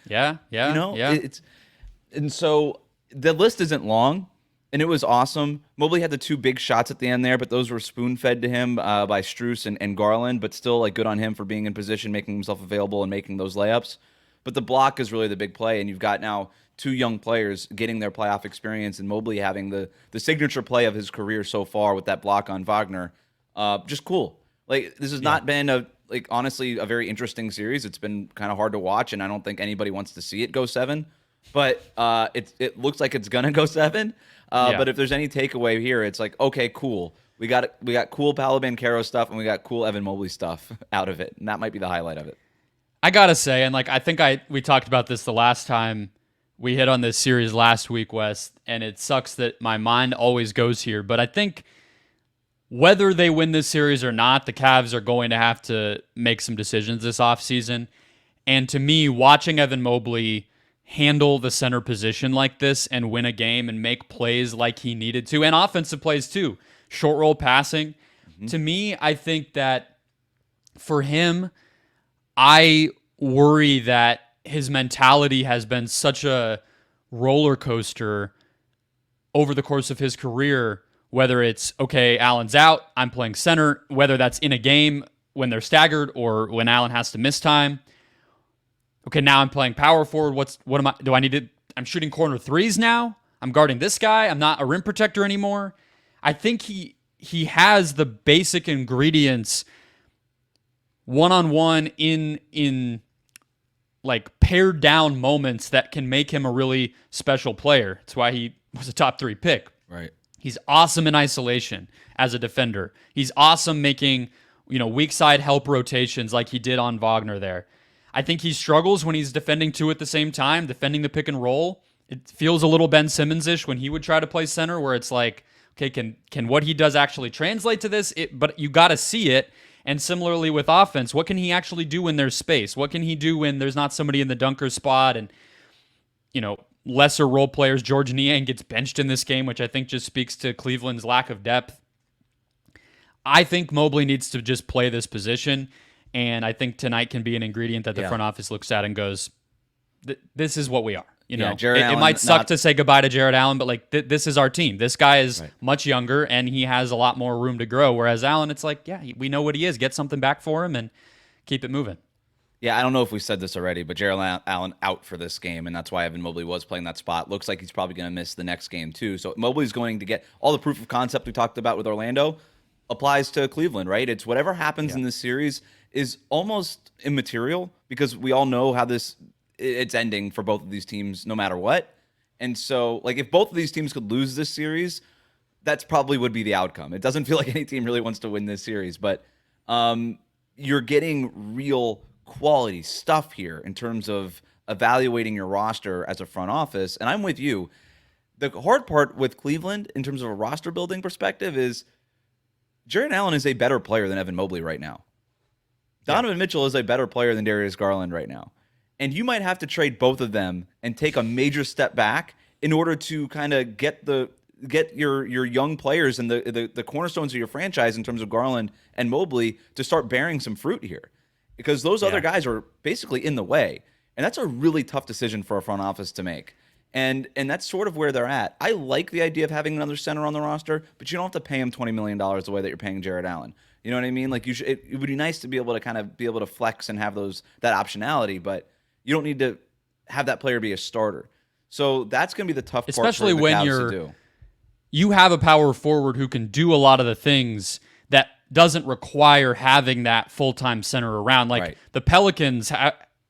so the list isn't long, and it was awesome. Mobley had the 2 big shots at the end there, but those were spoon-fed to him by Strus and Garland, but still, like, good on him for being in position, making himself available, and making those layups. But the block is really the big play, and you've got now 2 young players getting their playoff experience, and Mobley having the signature play of his career so far with that block on Wagner. Just cool. Like, this has not been honestly a very interesting series. It's been kind of hard to watch, and I don't think anybody wants to see it go 7. But it looks like it's gonna go 7. But if there's any takeaway here, it's like, okay, cool. We got cool Paolo Banchero stuff, and we got cool Evan Mobley stuff out of it, and that might be the highlight of it. I gotta say, and I think we talked about this the last time we hit on this series last week, Wes, and it sucks that my mind always goes here, but I think whether they win this series or not, the Cavs are going to have to make some decisions this offseason. And to me, watching Evan Mobley handle the center position like this and win a game and make plays like he needed to, and offensive plays too, short roll passing, to me, I think that for him, I worry that his mentality has been such a roller coaster over the course of his career, whether it's, okay, Allen's out, I'm playing center, whether that's in a game when they're staggered or when Allen has to miss time. Okay, now I'm playing power forward. I'm shooting corner threes now. I'm guarding this guy. I'm not a rim protector anymore. I think he has the basic ingredients one-on-one in like pared down moments that can make him a really special player. That's why he was a top 3 pick. Right. He's awesome in isolation as a defender. He's awesome making, weak side help rotations like he did on Wagner there. I think he struggles when he's defending 2 at the same time, defending the pick and roll. It feels a little Ben Simmons-ish when he would try to play center, where it's like, okay, can what he does actually translate to this? But you got to see it. And similarly with offense, what can he actually do when there's space? What can he do when there's not somebody in the dunker spot? And, lesser role players, George Niang gets benched in this game, which I think just speaks to Cleveland's lack of depth. I think Mobley needs to just play this position, and I think tonight can be an ingredient that the front office looks at and goes, this is what we are. It might suck to say goodbye to Jared Allen, but this is our team. This guy is much younger, and he has a lot more room to grow, whereas Allen, it's like, we know what he is. Get something back for him and keep it moving. Yeah, I don't know if we said this already, but Jared Allen out for this game, and that's why Evan Mobley was playing that spot. Looks like he's probably going to miss the next game too. So Mobley's going to get all the proof of concept we talked about with Orlando applies to Cleveland, right? It's whatever happens in this series is almost immaterial because we all know how it's ending for both of these teams no matter what. And so, like, if both of these teams could lose this series, that's probably would be the outcome. It doesn't feel like any team really wants to win this series, but you're getting real quality stuff here in terms of evaluating your roster as a front office. And I'm with you. The hard part with Cleveland in terms of a roster building perspective is Jared Allen is a better player than Evan Mobley right now. Donovan Mitchell is a better player than Darius Garland right now. And you might have to trade both of them and take a major step back in order to kind of get your young players and the cornerstones of your franchise in terms of Garland and Mobley to start bearing some fruit here. Because those other guys are basically in the way. And that's a really tough decision for a front office to make. And that's sort of where they're at. I like the idea of having another center on the roster, but you don't have to pay him $20 million the way that you're paying Jared Allen. You know what I mean? Like it would be nice to be able to kind of be able to flex and have that optionality, but you don't need to have that player be a starter. So that's going to be the tough part especially for the when Cavs to do. You have a power forward who can do a lot of the things that doesn't require having that full-time center around. Like the Pelicans,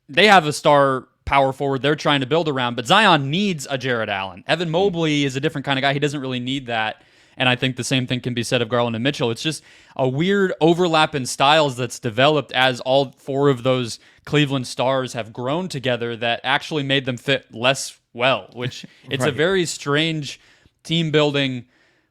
they have a star power forward they're trying to build around, but Zion needs a Jared Allen. Evan Mobley is a different kind of guy. He doesn't really need that. And I think the same thing can be said of Garland and Mitchell. It's just a weird overlap in styles that's developed as all four of those Cleveland stars have grown together that actually made them fit less well, which it's a very strange team building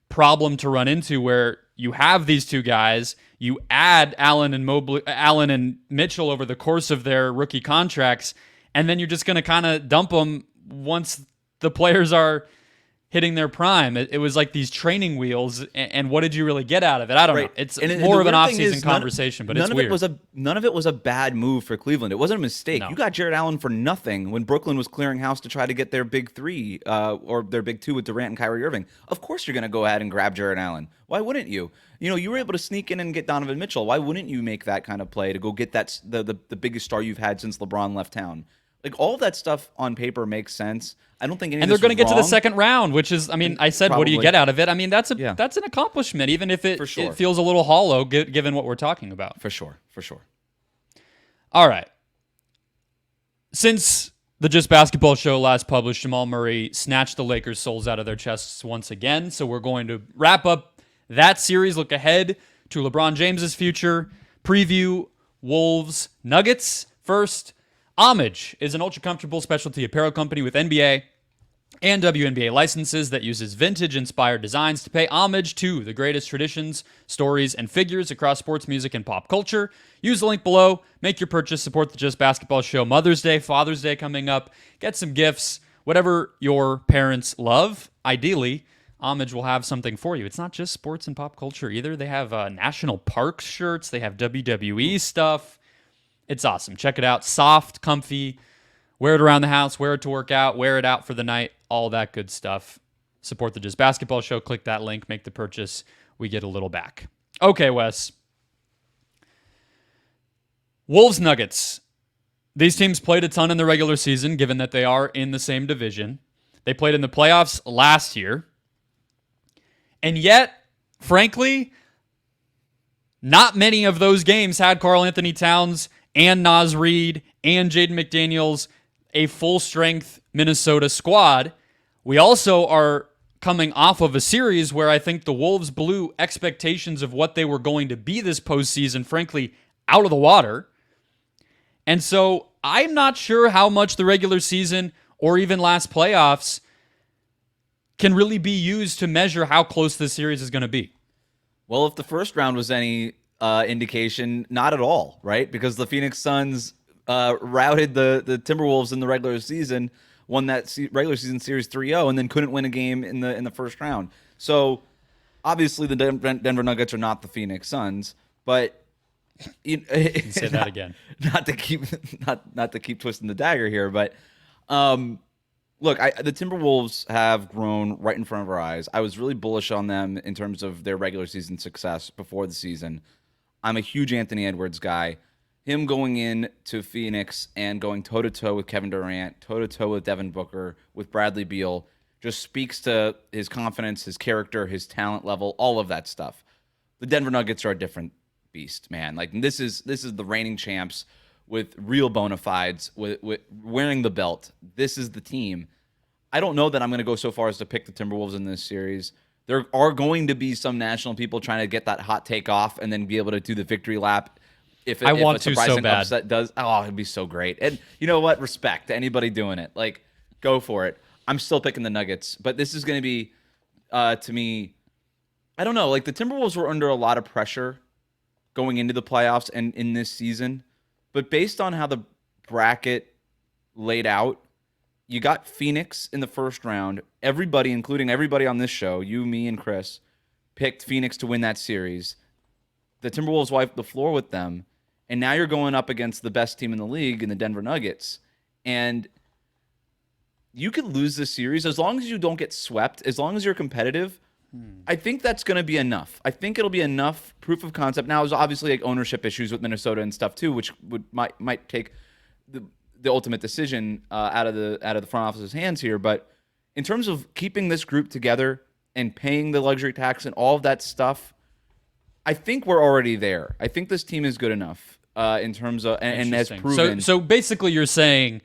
problem to run into where you have these two guys, you add Allen and Mitchell over the course of their rookie contracts, and then you're just going to kind of dump them once the players are hitting their prime. It was like these training wheels, and what did you really get out of it? I don't know. It's more of an offseason conversation, but it's weird. None of it was a bad move for Cleveland. It wasn't a mistake. No. You got Jared Allen for nothing when Brooklyn was clearing house to try to get their big three or their big two with Durant and Kyrie Irving. Of course you're going to go ahead and grab Jared Allen. Why wouldn't you? You know, you were able to sneak in and get Donovan Mitchell. Why wouldn't you make that kind of play to go get the biggest star you've had since LeBron left town? Like, all of that stuff on paper makes sense. I don't think any of this and they're going to get wrong. to the second round, which is, I mean, I said, what do you get out of it? I mean, that's an accomplishment, even if it feels a little hollow given what we're talking about. For sure. All right. Since the Just Basketball show last published, Jamal Murray snatched the Lakers' souls out of their chests once again. So we're going to wrap up that series, look ahead to LeBron James's future, preview Wolves Nuggets. First, Homage is an ultra-comfortable specialty apparel company with NBA and WNBA licenses that uses vintage-inspired designs to pay homage to the greatest traditions, stories, and figures across sports, music, and pop culture. Use the link below. Make your purchase. Support the Just Basketball show. Mother's Day, Father's Day coming up. Get some gifts. Whatever your parents love, ideally, Homage will have something for you. It's not just sports and pop culture either. They have national park shirts. They have WWE stuff. It's awesome. Check it out. Soft, comfy. Wear it around the house. Wear it to work out. Wear it out for the night. All that good stuff. Support the Just Basketball show. Click that link. Make the purchase. We get a little back. Okay, Wes. Wolves Nuggets. These teams played a ton in the regular season, given that they are in the same division. They played in the playoffs last year. And yet, frankly, not many of those games had Karl Anthony Towns and Naz Reid and Jaden McDaniels, a full-strength Minnesota squad. We also are coming off of a series where I think the Wolves blew expectations of what they were going to be this postseason, frankly, out of the water. And so I'm not sure how much the regular season or even last playoffs can really be used to measure how close this series is going to be. Well, if the first round was any indication, not at all, right? Because the Phoenix Suns routed the Timberwolves in the regular season, won that regular season series 3-0, and then couldn't win a game in the first round. So obviously the Denver Nuggets are not the Phoenix Suns, but you can say that again. Not to keep twisting the dagger here, but look, the Timberwolves have grown right in front of our eyes. I was really bullish on them in terms of their regular season success before the season. I'm a huge Anthony Edwards guy. him going in to Phoenix and going toe-to-toe with Kevin Durant, toe-to-toe with Devin Booker, with Bradley Beal, just speaks to his confidence, his character, his talent level, all of that stuff. The Denver Nuggets are a different beast, man. Like this is the reigning champs with real bona fides, with wearing the belt. This is the team. I don't know that I'm going to go so far as to pick the Timberwolves in this series. There are going to be some national people trying to get that hot take off and then be able to do the victory lap. If a surprising upset does, it'd be so great. And you know what? Respect to anybody doing it. Like, go for it. I'm still picking the Nuggets, but this is going to be, to me, I don't know. Like the Timberwolves were under a lot of pressure going into the playoffs and in this season, but based on how the bracket laid out, you got Phoenix in the first round. Everybody, including everybody on this show, you, me, and Chris, picked Phoenix to win that series. The Timberwolves wiped the floor with them, and now you're going up against the best team in the league in the Denver Nuggets, and you could lose this series as long as you don't get swept, as long as you're competitive. I think that's going to be enough. I think it'll be enough proof of concept. Now, there's obviously like ownership issues with Minnesota and stuff too, which might take the ultimate decision out of the front office's hands here. But in terms of keeping this group together and paying the luxury tax and all of that stuff, I think we're already there. I think this team is good enough in terms of and has proven. So basically, you're saying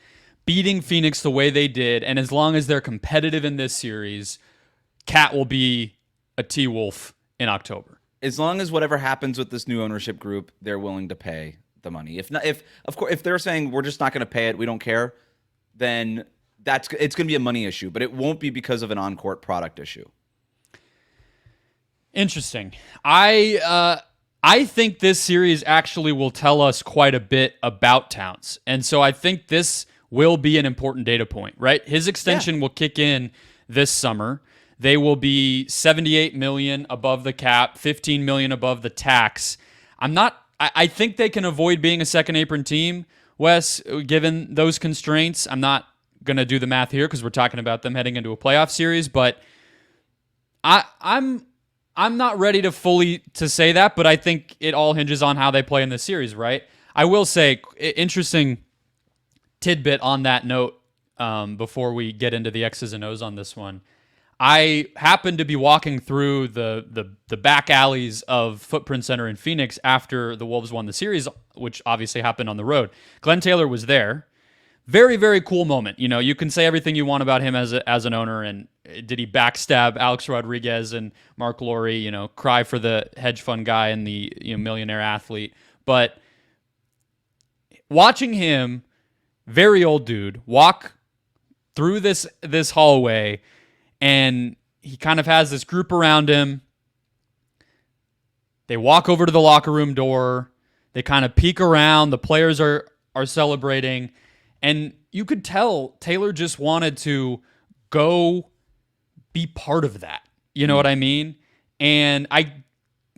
beating Phoenix the way they did, and as long as they're competitive in this series, Cat will be a T-Wolf in October. As long as whatever happens with this new ownership group, they're willing to pay the money. If not, if they're saying we're just not going to pay it, we don't care, then it's going to be a money issue, but it won't be because of an on-court product issue. Interesting. I think this series actually will tell us quite a bit about Towns, and so I think this will be an important data point. Right, his extension will kick in this summer. They will be $78 million above the cap, $15 million above the tax. I think they can avoid being a second apron team, Wes, given those constraints. I'm not going to do the math here because we're talking about them heading into a playoff series, but I'm not ready to fully to say that, but I think it all hinges on how they play in this series, right? I will say, interesting tidbit on that note before we get into the X's and O's on this one. I happened to be walking through the back alleys of Footprint Center in Phoenix after the Wolves won the series, which obviously happened on the road. Glenn Taylor was there. Very, very cool moment. You know, you can say everything you want about him as an owner, and did he backstab Alex Rodriguez and Mark Lowry, you know, cry for the hedge fund guy and the millionaire athlete. But watching him, very old dude, walk through this hallway, and he kind of has this group around him. They walk over to the locker room door. They kind of peek around. The players are celebrating. And you could tell Taylor just wanted to go be part of that. You know what I mean? And I'm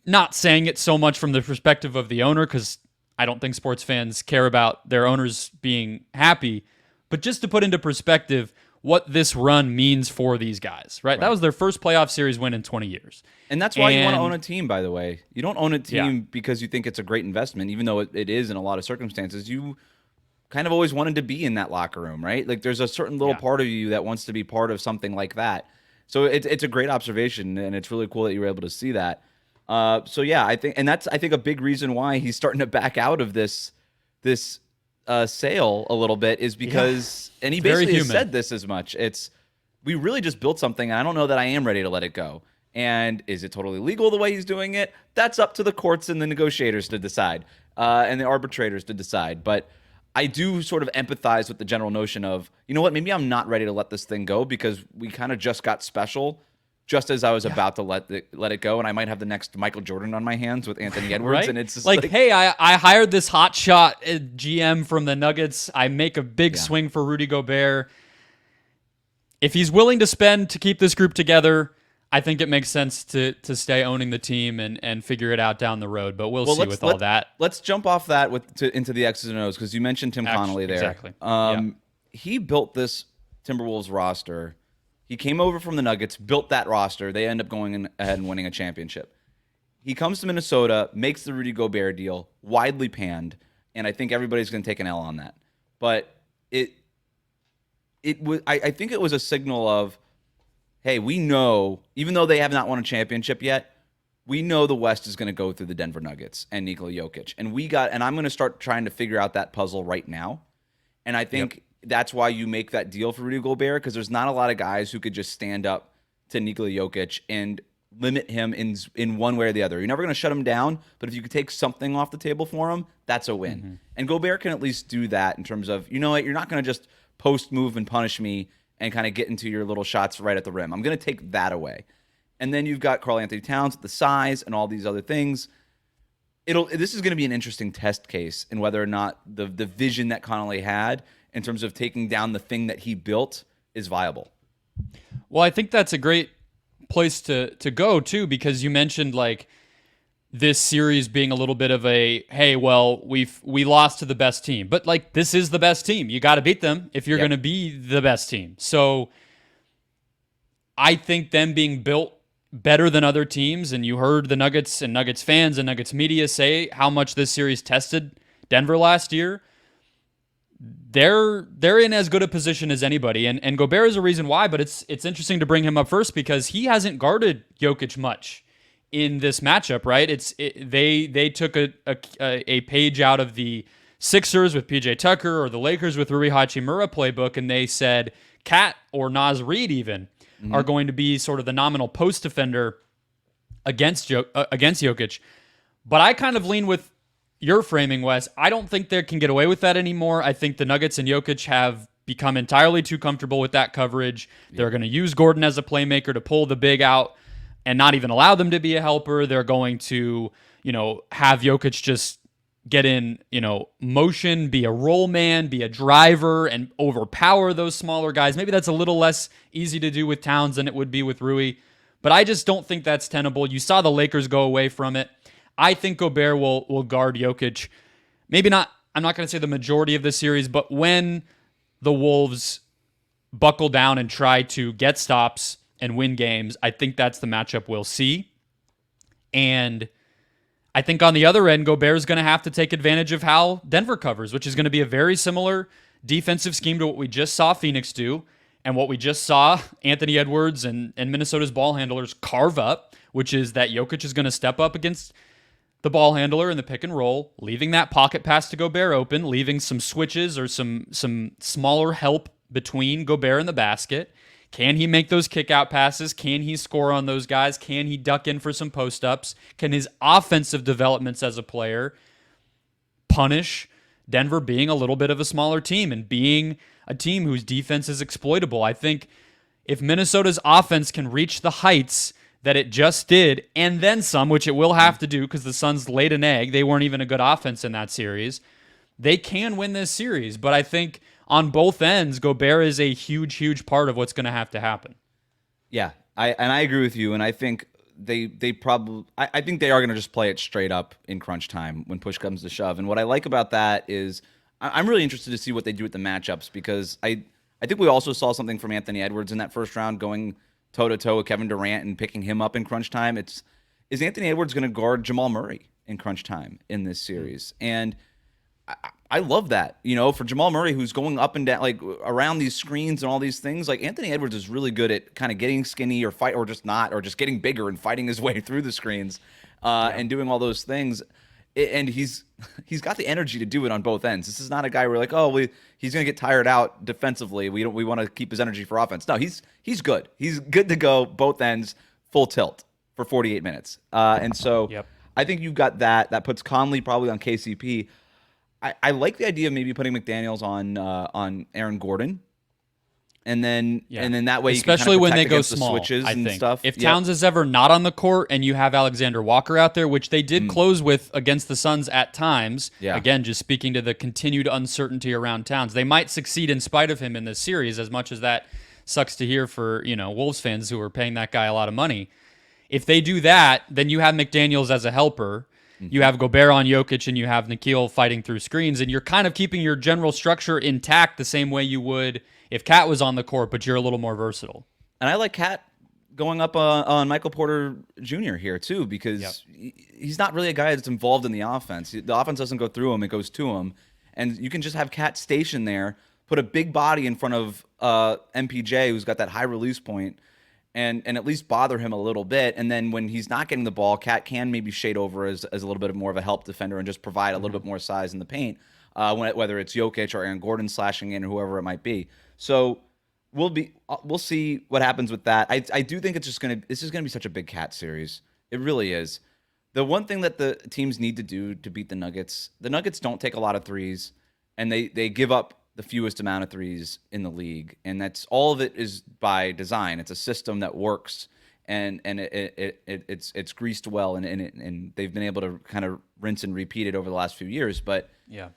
not saying it so much from the perspective of the owner, because I don't think sports fans care about their owners being happy. But just to put into perspective what this run means for these guys, right? That was their first playoff series win in 20 years. And that's why you want to own a team, by the way. You don't own a team because you think it's a great investment, even though it is in a lot of circumstances. You kind of always wanted to be in that locker room, right? Like there's a certain little part of you that wants to be part of something like that. So it's a great observation, and it's really cool that you were able to see that. So yeah, I think a big reason why he's starting to back out of this sale a little bit is because, and he basically has said this as much. We really just built something, and I don't know that I am ready to let it go. And is it totally legal the way he's doing it? That's up to the courts and the negotiators to decide, and the arbitrators to decide. But I do sort of empathize with the general notion of, you know what, maybe I'm not ready to let this thing go because we kind of just got special just as I was about to let it go, and I might have the next Michael Jordan on my hands with Anthony Edwards. Right? And it's just like, hey, I hired this hotshot GM from the Nuggets. I make a big swing for Rudy Gobert. If he's willing to spend to keep this group together, I think it makes sense to stay owning the team and figure it out down the road. But we'll see with all that. Let's jump off that into the X's and O's, because you mentioned Tim Connolly there. Exactly. He built this Timberwolves roster. He came over from the Nuggets, built that roster. They end up going ahead and winning a championship. He comes to Minnesota, makes the Rudy Gobert deal, widely panned, and I think everybody's going to take an L on that. But I think it was a signal of, hey, we know, even though they have not won a championship yet, we know the West is going to go through the Denver Nuggets and Nikola Jokic. And I'm going to start trying to figure out that puzzle right now. And I think that's why you make that deal for Rudy Gobert, because there's not a lot of guys who could just stand up to Nikola Jokic and limit him in one way or the other. You're never going to shut him down, but if you could take something off the table for him, that's a win. Mm-hmm. And Gobert can at least do that in terms of, you know what, you're not going to just post move and punish me and kind of get into your little shots right at the rim. I'm going to take that away. And then you've got Karl-Anthony Towns with the size and all these other things. This is going to be an interesting test case in whether or not the vision that Connolly had in terms of taking down the thing that he built is viable. Well, I think that's a great place to go too, because you mentioned like this series being a little bit of a, hey, well, we lost to the best team, but like this is the best team. You got to beat them if you're going to be the best team. So I think them being built better than other teams, and you heard the Nuggets and Nuggets fans and Nuggets media say how much this series tested Denver last year. They're in as good a position as anybody, and Gobert is a reason why. But it's interesting to bring him up first because he hasn't guarded Jokic much in this matchup, right? They took a page out of the Sixers with PJ Tucker or the Lakers with Rui Hachimura playbook, and they said Kat or Naz Reid even are going to be sort of the nominal post defender against Jokic. But I kind of lean with your framing, Wes. I don't think they can get away with that anymore. I think the Nuggets and Jokic have become entirely too comfortable with that coverage. Yeah. They're going to use Gordon as a playmaker to pull the big out and not even allow them to be a helper. They're going to, have Jokic just get in, motion, be a roll man, be a driver, and overpower those smaller guys. Maybe that's a little less easy to do with Towns than it would be with Rui, but I just don't think that's tenable. You saw the Lakers go away from it. I think Gobert will guard Jokic. Maybe not, I'm not going to say the majority of the series, but when the Wolves buckle down and try to get stops and win games, I think that's the matchup we'll see. And I think on the other end, Gobert is going to have to take advantage of how Denver covers, which is going to be a very similar defensive scheme to what we just saw Phoenix do and what we just saw Anthony Edwards and Minnesota's ball handlers carve up, which is that Jokic is going to step up against the ball handler in the pick and roll, leaving that pocket pass to Gobert open, leaving some switches or some smaller help between Gobert and the basket. Can he make those kick-out passes? Can he score on those guys? Can he duck in for some post-ups? Can his offensive developments as a player punish Denver being a little bit of a smaller team and being a team whose defense is exploitable? I think if Minnesota's offense can reach the heights that it just did, and then some, which it will have to do because the Suns laid an egg. They weren't even a good offense in that series. They can win this series, but I think on both ends, Gobert is a huge, huge part of what's going to have to happen. Yeah, I agree with you, and I think they probably I think they are going to just play it straight up in crunch time when push comes to shove. And what I like about that is I'm really interested to see what they do with the matchups, because I think we also saw something from Anthony Edwards in that first round going toe-to-toe with Kevin Durant and picking him up in crunch time. Is Anthony Edwards going to guard Jamal Murray in crunch time in this series? And I love that, for Jamal Murray, who's going up and down, like around these screens and all these things. Like Anthony Edwards is really good at kind of getting skinny or fight, or just not, or just getting bigger and fighting his way through the screens and doing all those things. And he's got the energy to do it on both ends. This is not a guy where he's going to get tired out defensively. We want to keep his energy for offense. No, he's good. He's good to go both ends, full tilt for 48 minutes. And so I think you've got that. That puts Conley probably on KCP. I like the idea of maybe putting McDaniels on Aaron Gordon. And then that way, especially you can when they go the small, switches and stuff. If Towns is ever not on the court and you have Alexander Walker out there, which they did close with against the Suns at times, again, just speaking to the continued uncertainty around Towns, they might succeed in spite of him in this series, as much as that sucks to hear for Wolves fans who are paying that guy a lot of money. If they do that, then you have McDaniels as a helper. You have Gobert on Jokic, and you have Nikhil fighting through screens, and you're kind of keeping your general structure intact the same way you would if Kat was on the court, but you're a little more versatile. And I like Kat going up on Michael Porter Jr. here too, because he's not really a guy that's involved in the offense. The offense doesn't go through him; it goes to him, and you can just have Cat stationed there, put a big body in front of MPJ, who's got that high release point, and at least bother him a little bit. And then when he's not getting the ball, Cat can maybe shade over as a little bit more of a help defender and just provide a little bit more size in the paint, whether it's Jokic or Aaron Gordon slashing in or whoever it might be. So we'll see what happens with that. I do think this is gonna be such a big Cat series. It really is. The one thing that the teams need to do to beat the Nuggets don't take a lot of threes, and they give up the fewest amount of threes in the league, and that's all of it is by design. It's a system that works, and it's greased well, and they've been able to kind of rinse and repeat it over the last few years. But Yeah.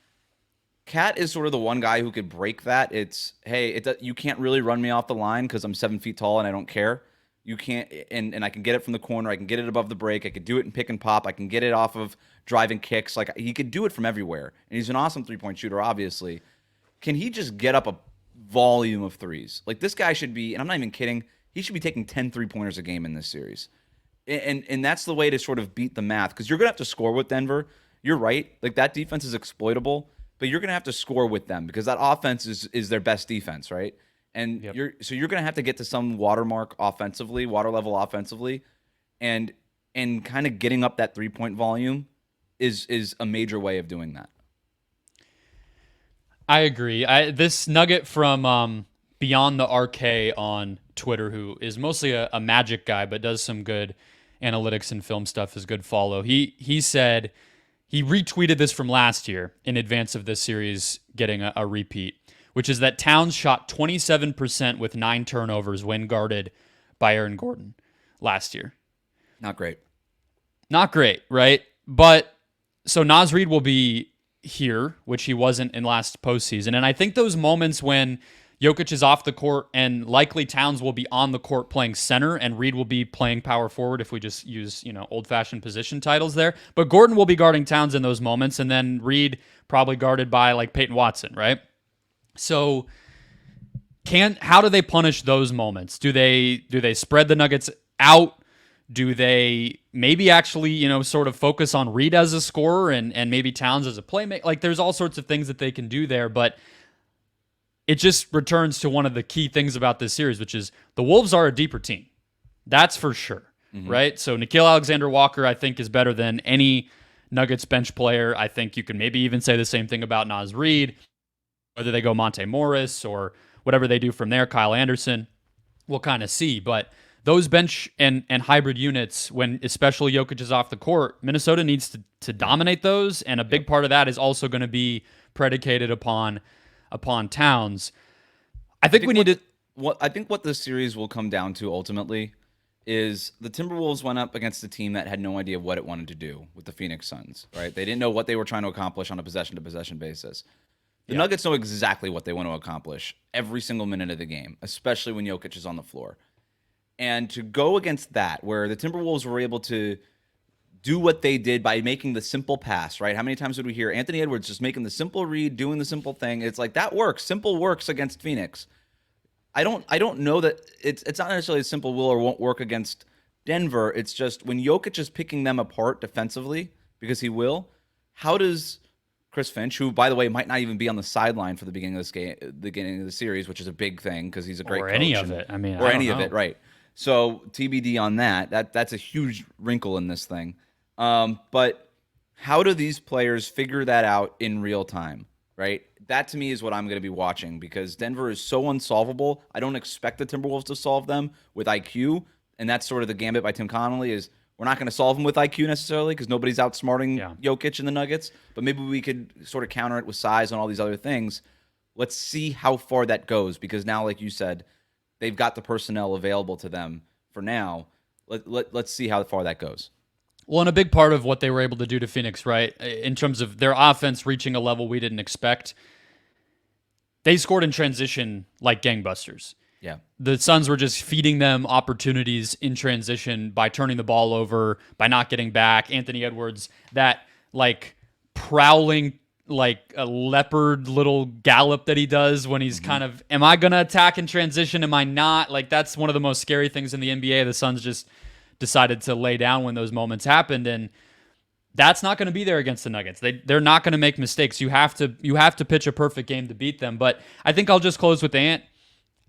Cat is sort of the one guy who could break that. You can't really run me off the line because I'm 7 feet tall and I don't care. You can't, and I can get it from the corner. I can get it above the break. I could do it in pick and pop. I can get it off of driving kicks. Like, he could do it from everywhere. And he's an awesome 3-point shooter, obviously. Can he just get up a volume of threes? Like, this guy should be, and I'm not even kidding, he should be taking 10 3-pointers a game in this series. And that's the way to sort of beat the math, because you're going to have to score with Denver. You're right. Like, that defense is exploitable. But you're going to have to score with them because that offense is their best defense, right? And you're going to have to get to some water level offensively, and kind of getting up that 3-point volume is a major way of doing that. I agree. This nugget from Beyond the RK on Twitter, who is mostly a Magic guy but does some good analytics and film stuff, is good follow. He said. He retweeted this from last year in advance of this series getting a repeat, which is that Towns shot 27% with 9 turnovers when guarded by Aaron Gordon last year. Not great. Not great, right? But so Naz Reid will be here, which he wasn't in last postseason. And I think those moments when Jokic is off the court and likely Towns will be on the court playing center and Reid will be playing power forward if we just use, old-fashioned position titles there. But Gordon will be guarding Towns in those moments, and then Reid probably guarded by like Peyton Watson, right? So how do they punish those moments? Do they spread the Nuggets out? Do they maybe actually, sort of focus on Reid as a scorer and maybe Towns as a playmaker? Like, there's all sorts of things that they can do there, but it just returns to one of the key things about this series, which is the Wolves are a deeper team. That's for sure, right? So Nickeil Alexander-Walker, I think, is better than any Nuggets bench player. I think you can maybe even say the same thing about Naz Reid, whether they go Monte Morris or whatever they do from there, Kyle Anderson. We'll kind of see. But those bench and hybrid units, when especially Jokic is off the court, Minnesota needs to dominate those, and a big part of that is also going to be predicated upon Towns. I think what this series will come down to ultimately is the Timberwolves went up against a team that had no idea what it wanted to do with the Phoenix Suns, right? They didn't know what they were trying to accomplish on a possession-to-possession basis. The Nuggets know exactly what they want to accomplish every single minute of the game, especially when Jokic is on the floor. And to go against that, where the Timberwolves were able to do what they did by making the simple pass, right? How many times did we hear Anthony Edwards just making the simple read, doing the simple thing? It's like, that works. Simple works against Phoenix. I don't know that it's not necessarily simple will or won't work against Denver. It's just when Jokic is picking them apart defensively, because he will, how does Chris Finch, who, by the way, might not even be on the sideline for the beginning of this game, the beginning of the series, which is a big thing because he's a great coach. Or any of it. I mean, or any of it, right? So TBD on that. That's a huge wrinkle in this thing. But how do these players figure that out in real time, right? That, to me, is what I'm going to be watching, because Denver is so unsolvable. I don't expect the Timberwolves to solve them with IQ, and that's sort of the gambit by Tim Connolly is we're not going to solve them with IQ necessarily because nobody's outsmarting Jokic and the Nuggets, but maybe we could sort of counter it with size and all these other things. Let's see how far that goes, because now, like you said, they've got the personnel available to them for now. Let's see how far that goes. Well, and a big part of what they were able to do to Phoenix, right, in terms of their offense reaching a level we didn't expect, they scored in transition like gangbusters. Yeah. The Suns were just feeding them opportunities in transition by turning the ball over, by not getting back. Anthony Edwards, that like prowling like a leopard little gallop that he does when he's kind of, am I going to attack in transition? Am I not? Like, that's one of the most scary things in the NBA. The Suns just decided to lay down when those moments happened. And that's not going to be there against the Nuggets. They're not going to make mistakes. You have to pitch a perfect game to beat them. But I think I'll just close with Ant.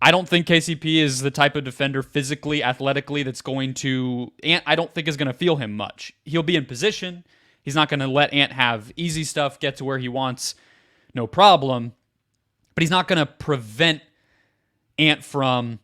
I don't think KCP is the type of defender physically, athletically that's going to... Ant, I don't think, is going to feel him much. He'll be in position. He's not going to let Ant have easy stuff, get to where he wants, no problem. But he's not going to prevent Ant from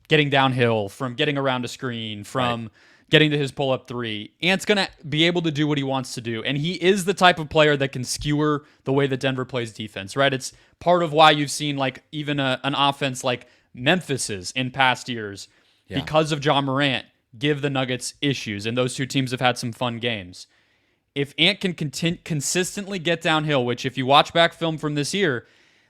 getting downhill, from getting around a screen, from getting to his pull-up three. Ant's going to be able to do what he wants to do. And he is the type of player that can skewer the way that Denver plays defense, right? It's part of why you've seen like even an offense like Memphis's in past years, because of Ja Morant, give the Nuggets issues. And those two teams have had some fun games. If Ant can consistently get downhill, which if you watch back film from this year,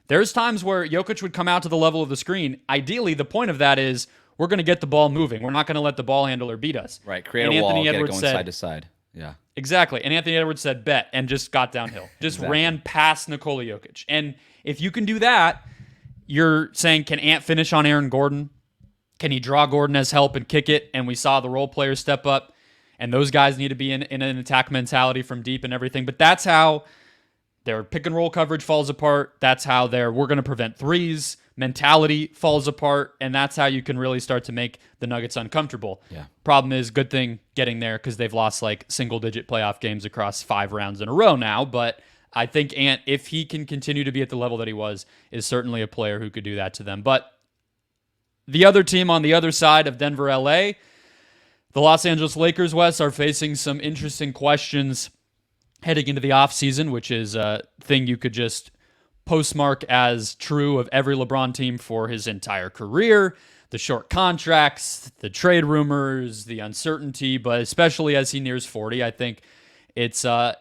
there's times where Jokic would come out to the level of the screen. Ideally, the point of that is we're going to get the ball moving. We're not going to let the ball handler beat us. Right, create a wall, get it going side to side. Yeah. Exactly. And Anthony Edwards said, bet, and just got downhill. Just ran past Nikola Jokic. And if you can do that, you're saying, can Ant finish on Aaron Gordon? Can he draw Gordon as help and kick it? And we saw the role players step up. And those guys need to be in an attack mentality from deep and everything. But that's how their pick and roll coverage falls apart. That's how their we're going to prevent threes mentality falls apart. And that's how you can really start to make the Nuggets uncomfortable. Yeah. Problem is, good thing getting there because they've lost like single-digit playoff games across 5 rounds in a row now. But I think Ant, if he can continue to be at the level that he was, is certainly a player who could do that to them. But the other team on the other side of Denver, LA, the Los Angeles Lakers, Wes, are facing some interesting questions heading into the offseason, which is a thing you could just postmark as true of every LeBron team for his entire career. The short contracts, the trade rumors, the uncertainty, but especially as he nears 40, I think it's an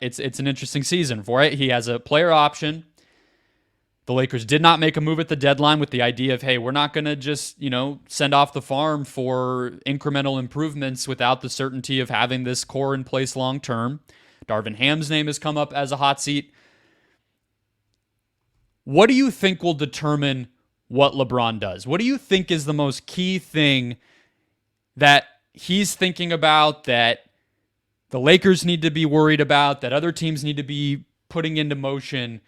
interesting season for it. He has a player option. The Lakers did not make a move at the deadline with the idea of, hey, we're not going to just, send off the farm for incremental improvements without the certainty of having this core in place long term. Darvin Ham's name has come up as a hot seat. What do you think will determine what LeBron does? What do you think is the most key thing that he's thinking about, that the Lakers need to be worried about, that other teams need to be putting into motion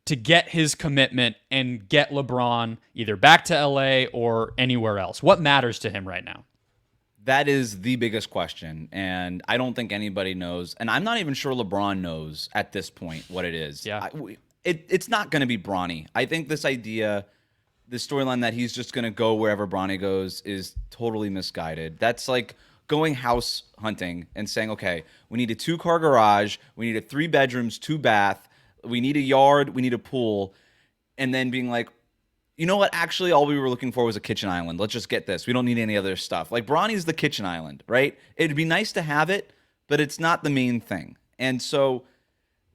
to get his commitment and get LeBron either back to LA or anywhere else? What matters to him right now? That is the biggest question, and I don't think anybody knows. And I'm not even sure LeBron knows at this point what it is. Yeah. It's not going to be Bronny. I think this storyline that he's just going to go wherever Bronny goes is totally misguided. That's like going house hunting and saying, okay, we need a 2-car garage, we need a 3 bedrooms, 2 bath, we need a yard, we need a pool, and then being like, you know what? Actually, all we were looking for was a kitchen island. Let's just get this. We don't need any other stuff. Like, Bronny's the kitchen island, right? It'd be nice to have it, but it's not the main thing. And so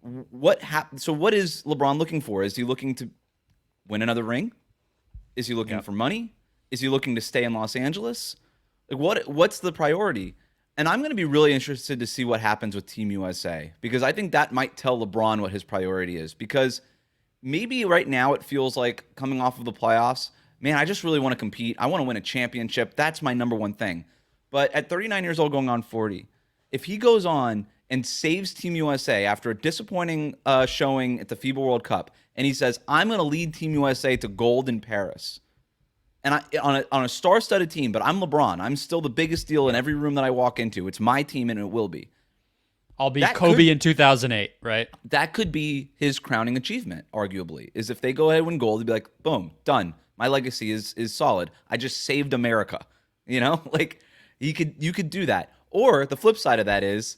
what is LeBron looking for? Is he looking to win another ring? Is he looking for money? Is he looking to stay in Los Angeles? Like, what's the priority? And I'm going to be really interested to see what happens with Team USA, because I think that might tell LeBron what his priority is. Because maybe right now it feels like, coming off of the playoffs, man, I just really want to compete. I want to win a championship. That's my number one thing. But at 39 years old, going on 40, if he goes on and saves Team USA after a disappointing showing at the FIBA World Cup, and he says, I'm going to lead Team USA to gold in Paris, and on a star-studded team, but I'm LeBron. I'm still the biggest deal in every room that I walk into. It's my team, and it will be. I'll be Kobe in 2008, right? That could be his crowning achievement, arguably, is if they go ahead and win gold, he'd be like, boom, done. My legacy is solid. I just saved America. Like, you could do that. Or the flip side of that is,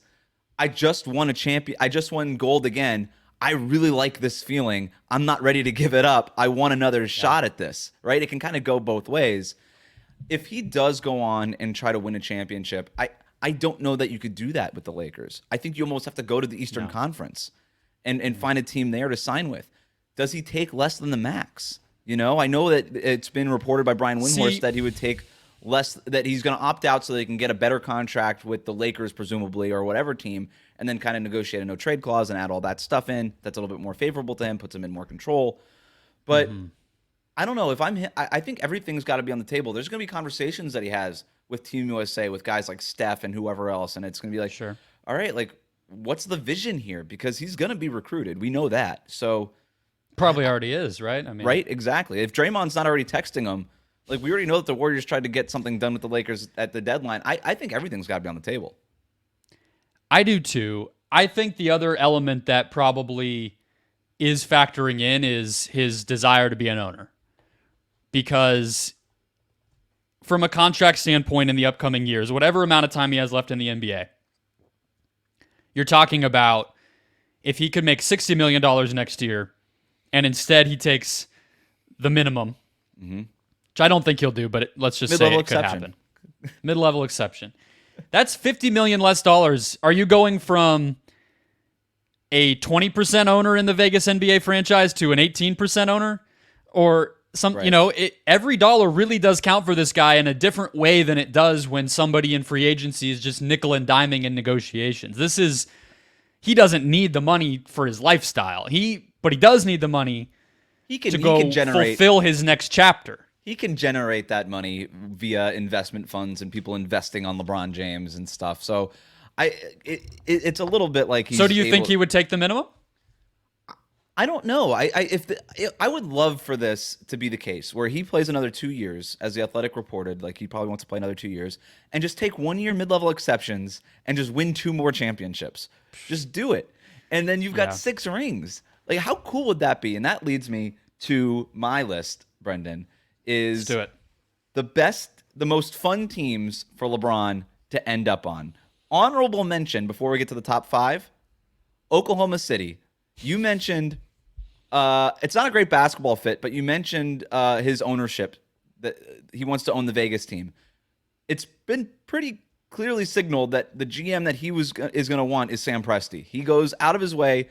I just won a champion. I just won gold again. I really like this feeling. I'm not ready to give it up. I want another shot at this, right? It can kind of go both ways. If he does go on and try to win a championship, I don't know that you could do that with the Lakers. I think you almost have to go to the Eastern Conference and find a team there to sign with. Does he take less than the max? I know that it's been reported by Brian Windhorst that he would take less that he's going to opt out so they can get a better contract with the Lakers, presumably, or whatever team, and then kind of negotiate a no trade clause and add all that stuff in. That's a little bit more favorable to him, puts him in more control. But I don't know if I'm him. I think everything's got to be on the table. There's going to be conversations that he has with Team USA, with guys like Steph and whoever else, and it's going to be like, Sure. all right, like, what's the vision here? Because he's going to be recruited. We know that. So Probably already is, right? I mean, right, exactly. If Draymond's not already texting him, like, we already know that the Warriors tried to get something done with the Lakers at the deadline. I think everything's got to be on the table. I do too. I think the other element that probably is factoring in is his desire to be an owner. Because from a contract standpoint in the upcoming years, whatever amount of time he has left in the NBA, you're talking about if he could make $60 million next year and instead he takes the minimum, which I don't think he'll do, but let's just say it could happen. Mid-level exception. That's $50 million less dollars. Are you going from a 20% owner in the Vegas NBA franchise to an 18% owner? Or some, right. Every dollar really does count for this guy in a different way than it does when somebody in free agency is just nickel and diming in negotiations. He doesn't need the money for his lifestyle. But he does need the money fulfill his next chapter. He can generate that money via investment funds and people investing on LeBron James and stuff. So it's a little bit like he's So do you think he would take the minimum? I don't know. I would love for this to be the case where he plays another 2 years, as the Athletic reported, like he probably wants to play another 2 years, and just take 1 year mid-level exceptions and just win 2 more championships. Just do it. And then you've got 6 rings. Like, how cool would that be? And that leads me to my list, Brendon, is Let's do it. The most fun teams for LeBron to end up on. Honorable mention, before we get to the top 5, Oklahoma City. You mentioned it's not a great basketball fit, but you mentioned his ownership, that he wants to own the Vegas team. It's been pretty clearly signaled that the GM that is going to want is Sam Presti. He goes out of his way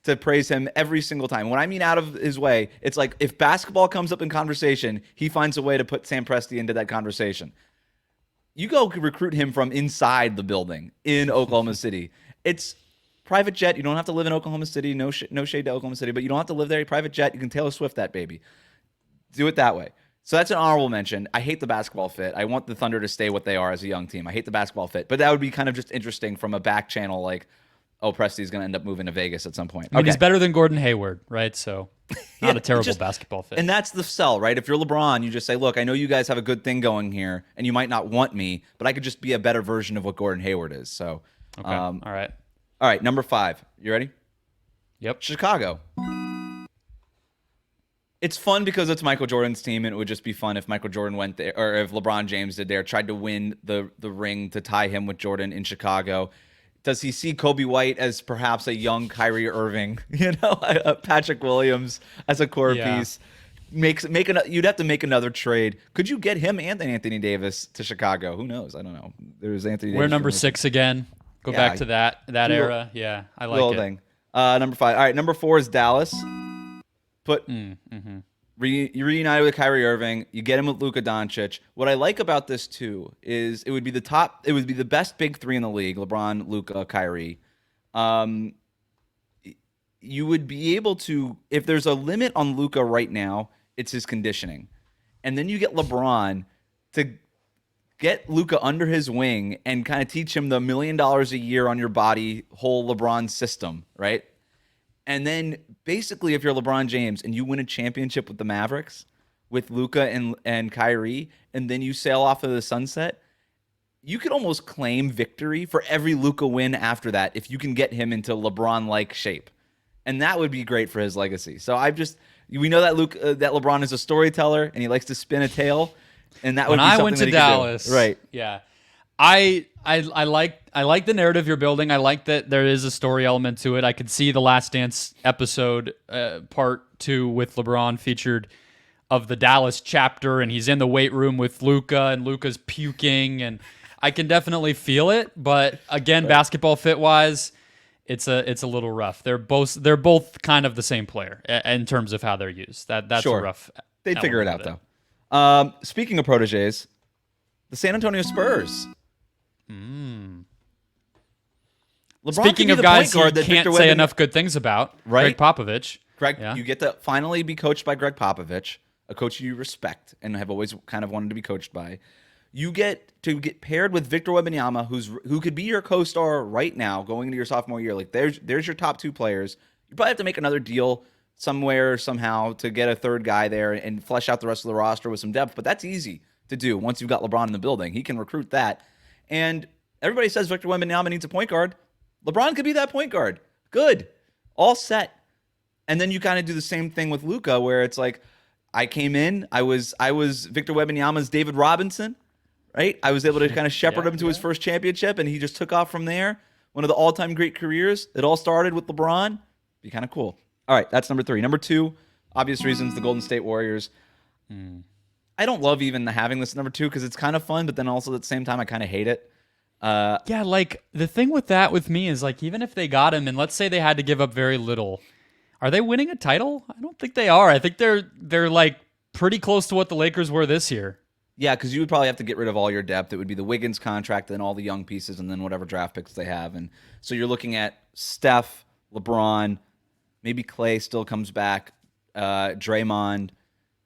to praise him every single time. When I mean out of his way, it's like if basketball comes up in conversation, he finds a way to put Sam Presti into that conversation. You go recruit him from inside the building in Oklahoma City. It's private jet. You don't have to live in Oklahoma City. No shade to Oklahoma City, but you don't have to live there. Private jet. You can Taylor Swift that baby. Do it that way. So that's an honorable mention. I hate the basketball fit. I want the Thunder to stay what they are as a young team. I hate the basketball fit, but that would be kind of just interesting from a back channel, like, oh, Presti's going to end up moving to Vegas at some point. I mean, he's better than Gordon Hayward, right? So not a terrible basketball fit. And that's the sell, right? If you're LeBron, you just say, look, I know you guys have a good thing going here, and you might not want me, but I could just be a better version of what Gordon Hayward is. So, okay. All right. All right, number 5. You ready? Yep. Chicago. It's fun because it's Michael Jordan's team, and it would just be fun if Michael Jordan went there, or if LeBron James did there, tried to win the ring to tie him with Jordan in Chicago. Does he see Kobe White as perhaps a young Kyrie Irving, Patrick Williams as a core piece? You'd have to make another trade. Could you get him and Anthony Davis to Chicago? Who knows? I don't know. There's Anthony Davis. We're number 6 again. Go back to that era. Yeah, I like it. Thing. Number 5. All right, number 4 is Dallas. Reunited with Kyrie Irving. You get him with Luka Doncic. What I like about this too is it would be the best big 3 in the league: LeBron, Luka, Kyrie. You would be able to, if there's a limit on Luka right now, it's his conditioning, and then you get LeBron to get Luka under his wing and kind of teach him the $1 million a year on your body whole LeBron system, right? And then basically, if you're LeBron James and you win a championship with the Mavericks, with Luka and Kyrie, and then you sail off of the sunset, you could almost claim victory for every Luka win after that if you can get him into LeBron-like shape. And that would be great for his legacy. So we know that that LeBron is a storyteller and he likes to spin a tale. And that would be something when I went to Dallas, right? Yeah, I like the narrative you're building. I like that there is a story element to it. I could see the Last Dance episode, part 2 with LeBron featured of the Dallas chapter, and he's in the weight room with Luka, and Luka's puking, and I can definitely feel it. But again, basketball fit wise, it's a little rough. They're both kind of the same player in terms of how they're used. That's a rough. They'd figure it out though. Speaking of proteges, The San Antonio Spurs. LeBron Speaking of guys you can't say enough good things about, right? Greg Popovich. You get to finally be coached by Greg Popovich, a coach you respect and have always kind of wanted to be coached by. You get to get paired with Victor Wembanyama, who could be your co-star right now going into your sophomore year. Like there's your top 2 players. You probably have to make another deal somewhere, somehow, to get a third guy there and flesh out the rest of the roster with some depth. But that's easy to do once you've got LeBron in the building. He can recruit that. And everybody says Victor Wembanyama needs a point guard. LeBron could be that point guard. Good. All set. And then you kind of do the same thing with Luka, where it's like, I came in, I was Victor Wembanyama's David Robinson, right? I was able to kind of shepherd him to his first championship, and he just took off from there. One of the all-time great careers. It all started with LeBron. Be kind of cool. All right, that's number 3. Number 2, obvious reasons, the Golden State Warriors. I don't love even having this number 2 because it's kind of fun, but then also at the same time, I kind of hate it. Yeah, like the thing with that with me is like even if they got him and let's say they had to give up very little, are they winning a title? I don't think they are. I think they're like pretty close to what the Lakers were this year. Yeah, because you would probably have to get rid of all your depth. It would be the Wiggins contract, then all the young pieces, and then whatever draft picks they have. And so you're looking at Steph, LeBron, maybe Clay still comes back, Draymond,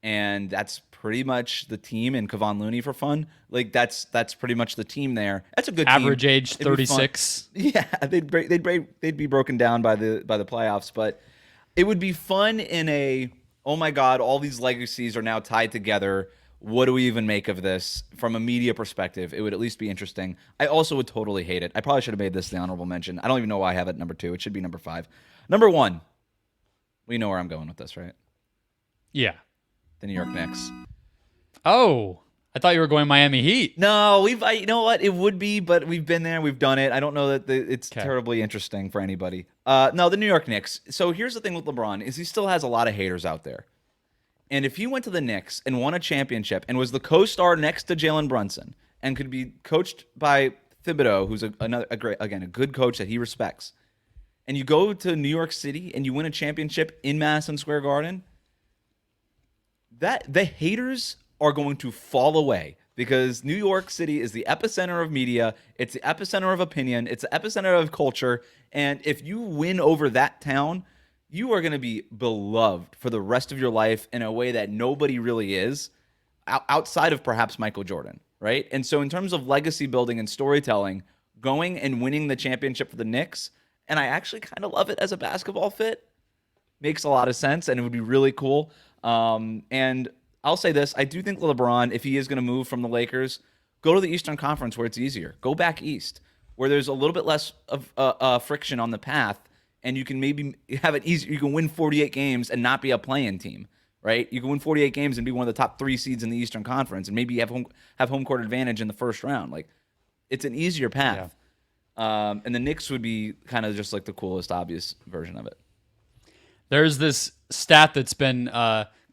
and that's pretty much the team, and Kevon Looney for fun. Like that's pretty much the team there. That's a good average team. Age 36. Yeah, they'd be broken down by the playoffs, but it would be fun in a, oh my God, all these legacies are now tied together. What do we even make of this from a media perspective? It would at least be interesting. I also would totally hate it. I probably should have made this the honorable mention. I don't even know why I have it number 2. It should be number 5. Number 1. We know where I'm going with this, right? Yeah. The New York Knicks. Oh, I thought you were going Miami Heat. No, you know what? It would be, but we've been there. We've done it. I don't know that it's terribly interesting for anybody. No, the New York Knicks. So here's the thing with LeBron is he still has a lot of haters out there. And if he went to the Knicks and won a championship and was the co-star next to Jalen Brunson and could be coached by Thibodeau, who's a good coach that he respects, and you go to New York City and you win a championship in Madison Square Garden, that the haters are going to fall away because New York City is the epicenter of media. It's the epicenter of opinion. It's the epicenter of culture. And if you win over that town, you are going to be beloved for the rest of your life in a way that nobody really is outside of perhaps Michael Jordan, right? And so in terms of legacy building and storytelling, going and winning the championship for the Knicks, and I actually kind of love it as a basketball fit, makes a lot of sense, and it would be really cool. And I'll say this, I do think LeBron, if he is going to move from the Lakers, go to the Eastern Conference where it's easier. Go back east, where there's a little bit less of friction on the path, and you can maybe have it easier. You can win 48 games and not be a play-in team, right? You can win 48 games and be one of the top 3 seeds in the Eastern Conference, and maybe have home court advantage in the first round. Like, it's an easier path. Yeah. And the Knicks would be kind of just like the coolest, obvious version of it. There's this stat that's been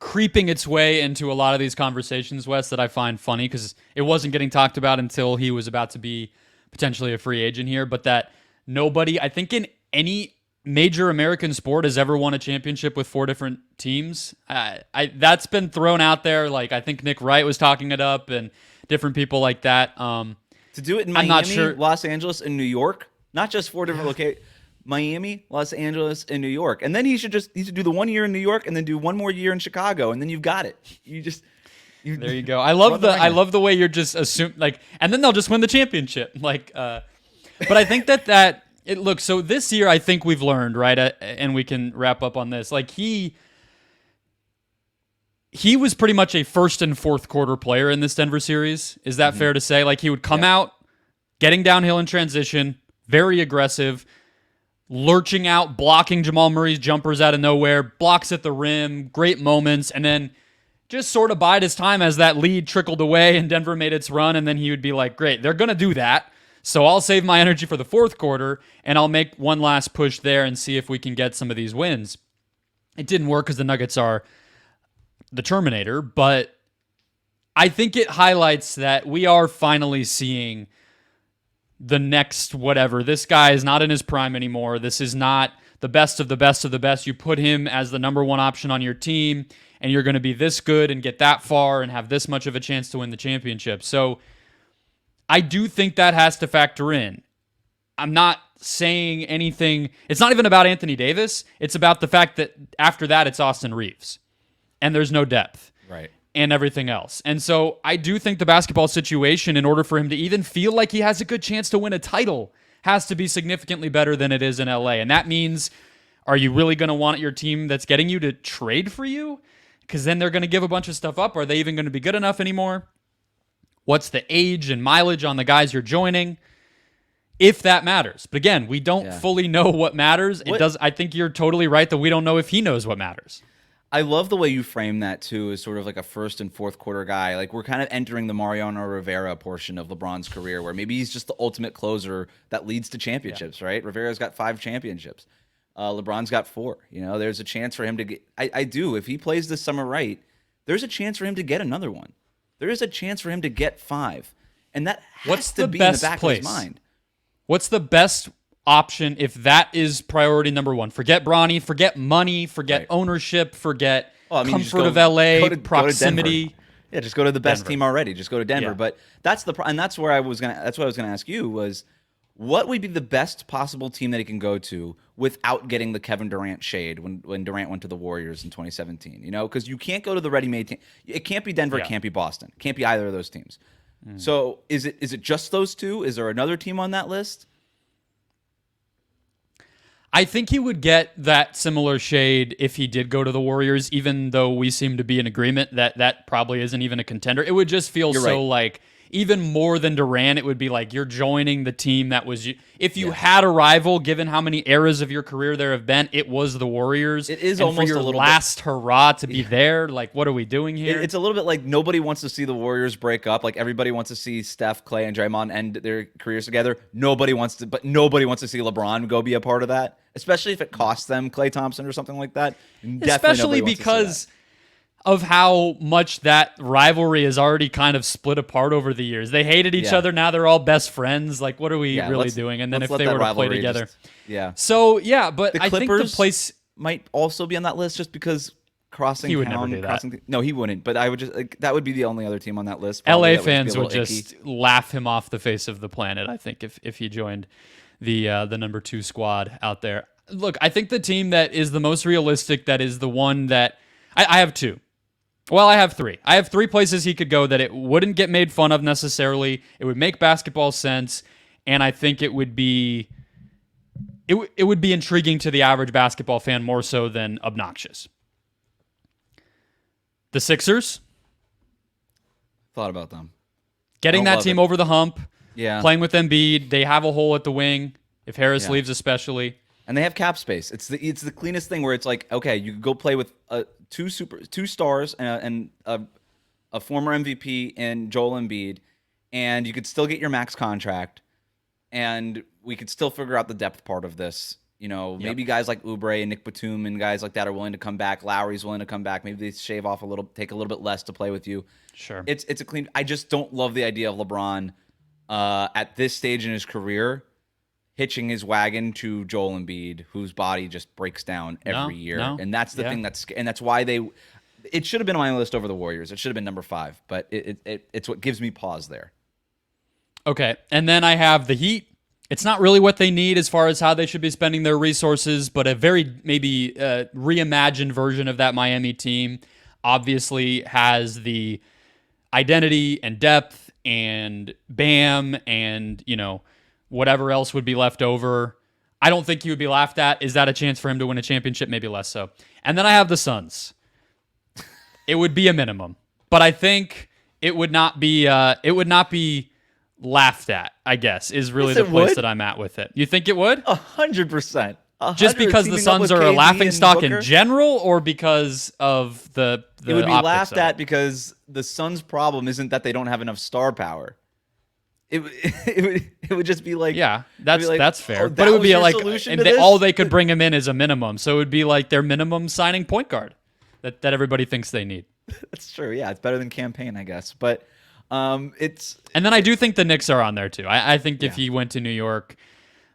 creeping its way into a lot of these conversations, Wes, that I find funny because it wasn't getting talked about until he was about to be potentially a free agent here, but that nobody, I think in any major American sport, has ever won a championship with 4 different teams. That's been thrown out there. Like, I think Nick Wright was talking it up and different people like that. To do it in Miami, not sure. Los Angeles, and New York, not just 4 different locations. Miami, Los Angeles, and New York. And then he should do the 1 year in New York and then do 1 more year in Chicago, and then you've got it. There you go. I love the way you're just assuming, like, and then they'll just win the championship. Like, but I think that it looks, so this year I think we've learned, right? And we can wrap up on this. Like he was pretty much a first and fourth quarter player in this Denver series. Is that fair to say? Like he would come out, getting downhill in transition, very aggressive, lurching out, blocking Jamal Murray's jumpers out of nowhere, blocks at the rim, great moments, and then just sort of bide his time as that lead trickled away and Denver made its run, and then he would be like, great, they're going to do that, so I'll save my energy for the fourth quarter, and I'll make one last push there and see if we can get some of these wins. It didn't work because the Nuggets are the Terminator, but I think it highlights that we are finally seeing the next whatever. This guy is not in his prime anymore. This is not the best of the best of the best. You put him as the number 1 option on your team, and you're going to be this good and get that far and have this much of a chance to win the championship. So I do think that has to factor in. I'm not saying anything. It's not even about Anthony Davis. It's about the fact that after that, it's Austin Reeves. And there's no depth. Right. And everything else. And so I do think the basketball situation, in order for him to even feel like he has a good chance to win a title, has to be significantly better than it is in LA. And that means, are you really going to want your team that's getting you to trade for you? Because then they're going to give a bunch of stuff up. Are they even going to be good enough anymore? What's the age and mileage on the guys you're joining? If that matters. But again, we don't fully know what matters. It does. I think you're totally right that we don't know if he knows what matters. I love the way you frame that too, as sort of like a first and fourth quarter guy. Like we're kind of entering the Mariano Rivera portion of LeBron's career, where maybe he's just the ultimate closer that leads to championships, right? Rivera's got 5 championships. LeBron's got 4. You know, there's a chance for him to get. I do. If he plays this summer right, there's a chance for him to get another one. There is a chance for him to get 5, and that has to be in the back of his mind. What's the best option if that is priority number 1? Forget Bronny, forget money, forget ownership, forget comfort of LA, proximity. Yeah, just go to the best team already. Just go to Denver. Yeah. But that's and that's where I was gonna. That's what I was gonna ask you was, what would be the best possible team that he can go to without getting the Kevin Durant shade when Durant went to the Warriors in 2017? You know, because you can't go to the ready-made team. It can't be Denver. It can't be Boston. It can't be either of those teams. So is it just those two? Is there another team on that list? I think he would get that similar shade if he did go to the Warriors, even though we seem to be in agreement that that probably isn't even a contender. It would just feel like, even more than Durant, it would be like you're joining the team that was you. If you had a rival, given how many eras of your career there have been, it was the Warriors. It is and almost for your a little last hurrah to be there. Like, what are we doing here? It's a little bit like nobody wants to see the Warriors break up. Like everybody wants to see Steph, Clay, and Draymond end their careers together. Nobody wants to see LeBron go be a part of that, especially if it costs them Klay Thompson or something like that. Especially because of how much that rivalry is already kind of split apart over the years. They hated each other. Now they're all best friends. Like, what are we really doing? And then if they were to play together. So, but I think the place might also be on that list just because crossing he would town, never do that. No, he wouldn't. But I would just that would be the only other team on that list. LA fans would just laugh him off the face of the planet, I think, if he joined the number 2 squad out there. Look, I think the team that is the most realistic, that is the one that I have 2. Well, I have 3. I have 3 places he could go that it wouldn't get made fun of necessarily. It would make basketball sense, and I think it would be it would be intriguing to the average basketball fan more so than obnoxious. The Sixers. Thought about them. Getting that team over the hump. Yeah. Playing with Embiid. They have a hole at the wing, if Harris leaves especially. And they have cap space. It's the cleanest thing where it's like, okay, you could go play with 2 stars and a former MVP in Joel Embiid, and you could still get your max contract, and we could still figure out the depth part of this. You know, maybe guys like Oubre and Nick Batum and guys like that are willing to come back. Lowry's willing to come back. Maybe they shave off take a little bit less to play with you. Sure. It's a clean. I just don't love the idea of LeBron at this stage in his career hitching his wagon to Joel Embiid, whose body just breaks down every year. And that's the thing and that's why it should have been on my list over the Warriors. It should have been number 5, but it's what gives me pause there. Okay. And then I have the Heat. It's not really what they need as far as how they should be spending their resources, but a very maybe reimagined version of that Miami team obviously has the identity and depth and Bam and, whatever else would be left over. I don't think he would be laughed at. Is that a chance for him to win a championship? Maybe less so. And then I have the Suns. It would be a minimum, but I think it would not be laughed at, I guess, is really the place that I'm at with it. You think it would? 100%. Just because the Suns are a laughing stock in general, or because of the it would be laughed at because the Suns' problem isn't that they don't have enough star power. It would just be like, that's fair. But it would be like, and all they could bring him in is a minimum. So it would be like their minimum signing point guard that everybody thinks they need. That's true. Yeah, it's better than campaign, I guess. But it's and then I do think the Knicks are on there too. I think if he went to New York,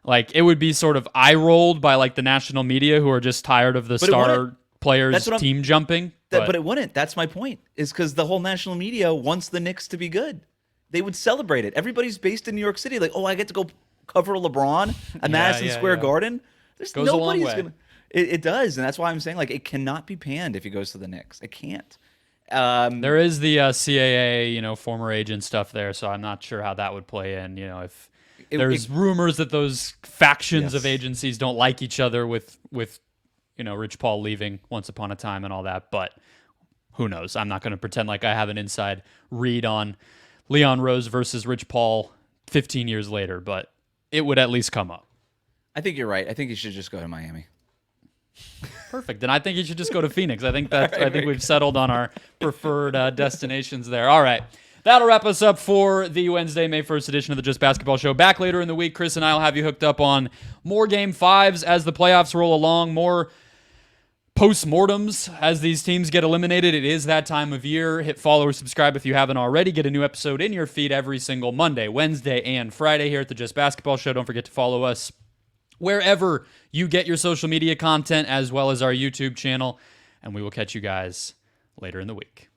like it would be sort of eye rolled by like the national media who are just tired of the star players team jumping. But it wouldn't. That's my point. Is because the whole national media wants the Knicks to be good. they would celebrate it. Everybody's based in New York City. Like, oh, I get to go cover LeBron at Madison Square Garden. There's Goes a long nobody's way. gonna. It does, and that's why I'm saying like it cannot be panned if he goes to the Knicks. It can't. There is the CAA, former agent stuff there, so I'm not sure how that would play in. If there's rumors that those factions of agencies don't like each other with Rich Paul leaving once upon a time and all that, but who knows? I'm not going to pretend like I have an inside read on Leon Rose versus Rich Paul 15 years later, but it would at least come up. I think you're right. I think he should just go to Miami. Perfect. And I think you should just go to Phoenix. I think we've settled on our preferred destinations there. All right. That'll wrap us up for the Wednesday, May 1st edition of the Just Basketball Show. Back later in the week, Chris and I will have you hooked up on more Game 5s as the playoffs roll along, more postmortems as these teams get eliminated. It is that time of year. Hit follow or subscribe if you haven't already. Get a new episode in your feed every single Monday, Wednesday, and Friday here at the Just Basketball Show. Don't forget to follow us wherever you get your social media content, as well as our YouTube channel. And we will catch you guys later in the week.